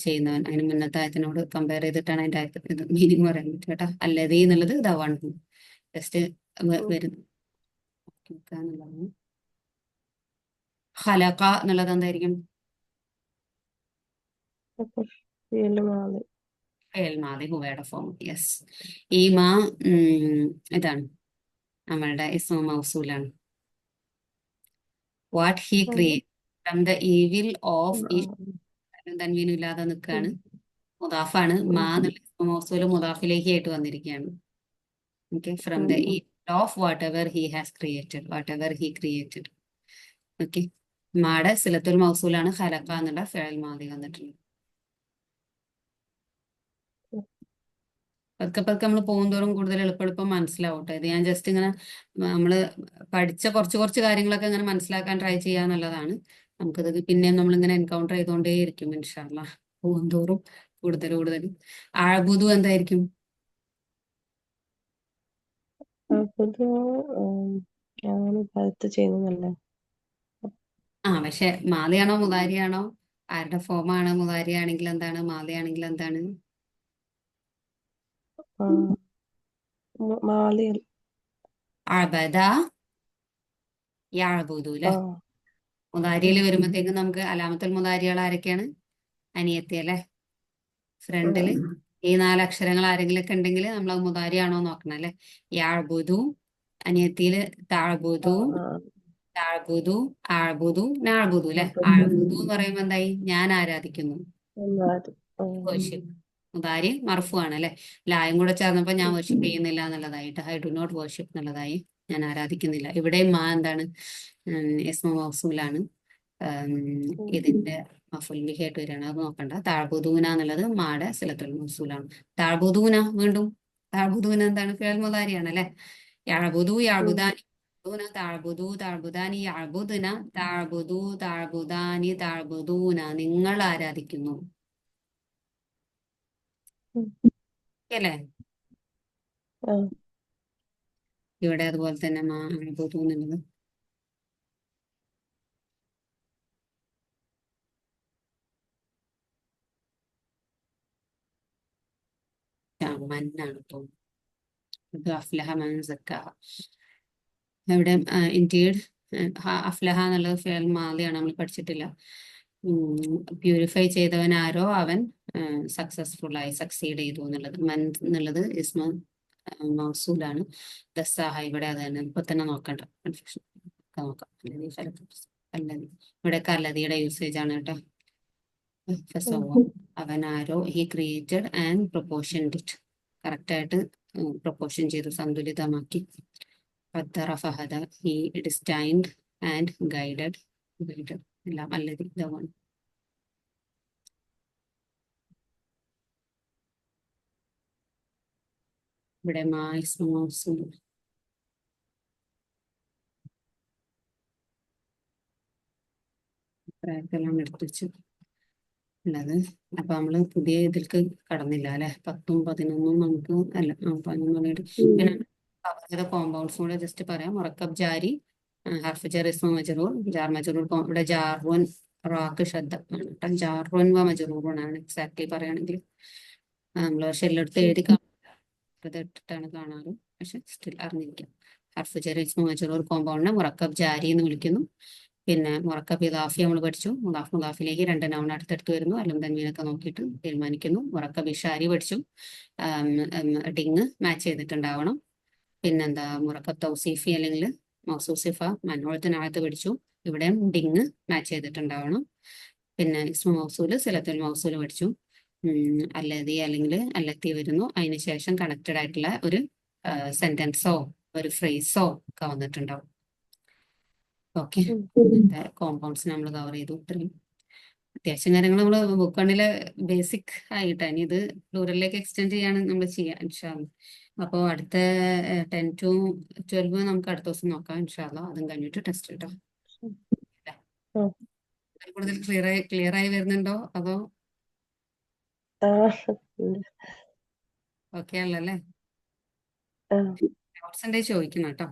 ചെയ്യുന്നവൻ. അതിന് മുന്നത്തെ ആയത്തിനോട് കമ്പയർ ചെയ്തിട്ടാണ് അതിന്റെ മീനിങ് പറയാൻ പറ്റും കേട്ടോ. അല്ലദീ എന്നുള്ളത് ദ വൺ ഹു ജസ്റ്റ് വരുന്നു. ഖലഖ എന്നുള്ളത് എന്തായിരിക്കും? ഹുവയുടെ ഫോം. യെസ്, ഈ മാ ഇതാണ് നമ്മളുടെ ഇസ്മ മൗസൂലാണ്. What he create from the evil of, തൻവീനും ഇല്ലാതെ നിൽക്കുകയാണ്, മുദാഫാണ്. മാ എന്നുള്ള ഇസ്മ മൗസൂല് മുദാഫിലേക്ക് ആയിട്ട് വന്നിരിക്കുകയാണ്. Okay, from the evil of whatever he created. Okay, മാടെ സിലത്തുൽ മൗസൂലാണ് ഖലഖ എന്നുള്ള ഫിഅൽ മാദി വന്നിട്ടുണ്ട്. പതുക്കെ പതുക്കെ നമ്മൾ പോകുന്തോറും കൂടുതൽ എളുപ്പം മനസ്സിലാവും ട്ടോ. ഇത് ഞാൻ ജസ്റ്റ് ഇങ്ങനെ നമ്മള് പഠിച്ച കുറച്ച് കുറച്ച് കാര്യങ്ങളൊക്കെ ഇങ്ങനെ മനസ്സിലാക്കാൻ ട്രൈ ചെയ്യാന്നുള്ളതാണ്. നമുക്കിത് പിന്നെയും നമ്മളിങ്ങനെ എൻകൗണ്ടർ ചെയ്തുകൊണ്ടേയിരിക്കും ഇൻഷാ അല്ലാഹ്. പോകുന്തോറും കൂടുതൽ കൂടുതൽ. അഅ്ബുദു എന്തായിരിക്കും? അഅ്ബുദു ഞാൻ ഇബാദത്ത് ചെയ്യുന്നതല്ലേ. പക്ഷെ മാലിയാണോ മുതാരിയാണോ? ആരുടെ ഫോമാണ്? മുതാരിയാണെങ്കിൽ എന്താണ്? മാലിയാണെങ്കിൽ എന്താണ്? ആ, മാലി അബദ യഅ്ബുദു ആ ല്ലേ. മുതാരിയിൽ വരുമ്പോഴത്തേക്കും നമുക്ക് അലാമത്തുൽ മുതാരികൾ ആരൊക്കെയാണ്? അനിയത്തി അല്ലേ. ഫ്രണ്ടില് ഈ 4 അക്ഷരങ്ങൾ ആരെങ്കിലും ഒക്കെ ഉണ്ടെങ്കിൽ നമ്മൾ അത് മുതാരിയാണോ നോക്കണം അല്ലെ. യഅ്ബുദു, അനിയത്തിയില് തഅ്ബുദു, ആ തഅ്ബുദു, അഅ്ബുദു, നഅ്ബുദു അല്ലെ. അഅ്ബുദു അഅ്ബുദു എന്ന് പറയുമ്പോൾ എന്തായി? ഞാൻ ആരാധിക്കുന്നു. എന്നാല് വർഷിപ്പ്. മുതാരി മർഫു ആണ് അല്ലെ. ലായും കൂടെ ചേർന്നപ്പോൾ ഞാൻ വർഷിപ്പ് ചെയ്യുന്നില്ല എന്നുള്ളതായിട്ട് ഐ ഡു നോട്ട് വർഷിപ്പ് എന്നുള്ളതായി. ഞാൻ ആരാധിക്കുന്നില്ല. ഇവിടെയും മാ എന്താണ്? ഇസ്മു മൗസൂലാണ്. ഇതിന്റെ മഫൂൽ ബിഹി ആയിട്ട് വരികയാണ്. അത് നോക്കണ്ട. താഴ്ബുദൂന എന്നുള്ളത് മാടെ സിലത്തുൽ മൗസൂലാണ്. താഴ്ബുദൂന വീണ്ടും താഴ്ബുദൂന എന്താണ്? ഫിഅൽ മുതാരിയാണ് അല്ലെ. യഅ്ബുദു യഅ്ബുദാനി, താഴ്ബുദു താഴ്ബുദാനി, യഅ്ബുദ്ന താഴ്ബുദു താഴ്ബുദാനി, താഴ്ബുദൂന നിങ്ങൾ ആരാധിക്കുന്നു അല്ലേ. ആ ഇവിടെ അതുപോലെ തന്നെ മാ അഅ്ബുദു എന്നുള്ളത് മന്നാണ് തോന്നുന്നത്. ഇത് അഫ്ലഹ മൻ സക്കാഹ. ഇവിടെ ഇൻഡീഡ് അഫ്ലഹ എന്നുള്ളത് ഫിഅൽ മാദിയാണ്. നമ്മൾ പഠിച്ചിട്ടില്ല. പ്യൂരിഫൈ ചെയ്തവൻ ആരോ അവൻ സക്സസ്ഫുൾ ആയി, സക്സീഡ് ചെയ്തു എന്നുള്ളത്. മൻ എന്നുള്ളത് ഇസ്മ മൗസൂലാണ്. ദസ്സാഹ ഇവിടെ അത് തന്നെ. ഇപ്പൊ തന്നെ നോക്കണ്ട, കൺഫ്യൂഷൻ നോക്കാം. അല്ലതി ഇവിടെ കല്ലതിയുടെ യൂസേജ് ആണ് കേട്ടോ. ഫസവ്വ അവൻ ആരോ he created and proportioned it. Correct ആയിട്ട് പ്രൊപ്പോർഷൻ ചെയ്തു, സന്തുലിതമാക്കി. ഖദ്ദറ ഫഹദ ഹി ഡിസ്റ്റൈൻഡ് ആൻഡ് ഗൈഡഡ്. എല്ലാം അല്ലതി ഇതാണ്. ഇവിടെ മാ ഇസ്മു മൗസൂൽ എല്ലാം എടുത്തു വെച്ചു ഉള്ളത്. അപ്പൊ നമ്മള് പുതിയ ഇതിൽക്ക് കടന്നില്ല അല്ലെ. 10ഉം 11ഉം നമുക്ക് അല്ല 11 പിന്നെ കോമ്പൗണ്ട്സും കൂടെ ജസ്റ്റ് പറയാം. മുറക്കബ് ജാരി, ഹർഫ് ജർ, ഇസ്മു മജ്റൂർ, ജാർ മജ്റൂർ. ഇവിടെ ജാറുൻ റാക്ക് ശബ്ദ ആണ്. ജാറുൻ വ മജ്റൂറുൻ ആണ് എക്സാക്ട്ലി പറയുകയാണെങ്കിൽ. നമ്മൾ ഷെല്ലെടുത്ത് എഴുതി ഇട്ടിട്ടാണ് കാണാറ്, പക്ഷെ സ്റ്റിൽ അറിഞ്ഞിരിക്കാം. ഹർഫ് ജർ, ഇസ്മു മജ്റൂർ കോമ്പൗണ്ടിനെ മുറക്കബ് ജാരി എന്ന് വിളിക്കുന്നു. പിന്നെ മുറക്കബ് ഇദാഫി നമ്മൾ പഠിച്ചു. മുദാഫ് മുദാഫിലേക്ക് 2 നൗൺ അടുത്തടുത്ത് വരുന്നു. അല്ലും തൻവീനൊക്കെ നോക്കിയിട്ട് തീരുമാനിക്കുന്നു. മുറക്കബ് ഇഷാരി പഠിച്ചു. ഡിങ് മാച്ച് ചെയ്തിട്ടുണ്ടാവണം. പിന്നെന്താ മുറക്കബ് തൗസീഫി അല്ലെങ്കിൽ മൗസൂസിഫ മൻഊഅത്തിനകത്ത് പഠിച്ചു. ഇവിടെയും ഡിങ് മാച്ച് ചെയ്തിട്ടുണ്ടാവണം. പിന്നെ ഇസ്മു മൗസൂല് സിലത്തുൽ മൗസൂല് പഠിച്ചു. അല്ലതി അല്ലെങ്കിൽ അല്ലത്തി വരുന്നു. അതിന് ശേഷം കണക്റ്റഡ് ആയിട്ടുള്ള ഒരു സെന്റൻസോ ഒരു ഫ്രേസോ ഒക്കെ വന്നിട്ടുണ്ടാവും. ഓക്കെ, കോമ്പൗണ്ട്സ് നമ്മൾ കവർ ചെയ്തു. ഇത്രയും അത്യാവശ്യം കാര്യങ്ങൾ നമ്മൾ ബുക്ക് വണ്ണിലെ ബേസിക് ആയിട്ടാണ്. ഇനി ഇത് പ്ലൂറലിലേക്ക് എക്സ്റ്റെൻഡ് ചെയ്യാണ് നമ്മൾ ചെയ്യാം ഇൻഷാ അല്ലാ. അപ്പോൾ അടുത്ത 10 to 12 നമുക്ക് അടുത്ത ദിവസം നോക്കാം ഇൻഷാ അല്ലാ. അതും കഴിഞ്ഞിട്ട് ടെസ്റ്റ് കേട്ടോ. കൂടുതൽ ക്ലിയർ ആയി വരുന്നുണ്ടോ അതോ ഓക്കെ അല്ലല്ലേ? ഡൗട്ട്സ് ഉണ്ടെങ്കിൽ ചോദിക്കണം കേട്ടോ.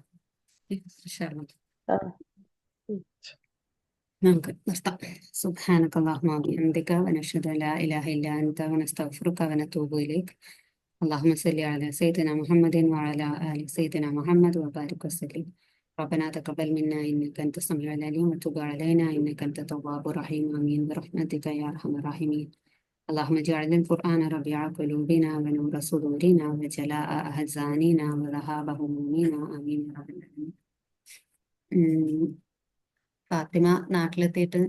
ഇൻഷാ അല്ലാ. നമുക്ക് നിർത്താം. സുബ്ഹാനക അല്ലാഹുമ്മ വബിഹംദിക വനശ്ഹദു അല്ലാ ഇലാഹ ഇല്ലാ അൻത വനസ്തഗ്ഫിറുക വനതൂബു ഇലൈക്. اللهم صل على سيدنا محمد وعلى آل سيدنا محمد وبارك وسلم. ربنا تقبل منا إنك أنت السميع العليم وتب علينا إنك أنت التواب الرحيم. آمين برحمتك يا أرحم الراحمين. اللهم اجعل القرآن ربيع قلوبنا ونور صدورنا وجلاء أحزاننا وذهاب همومنا. آمين يا رب العالمين. ഫാത്തിമ നാട്ടിലെത്തിയിട്ട്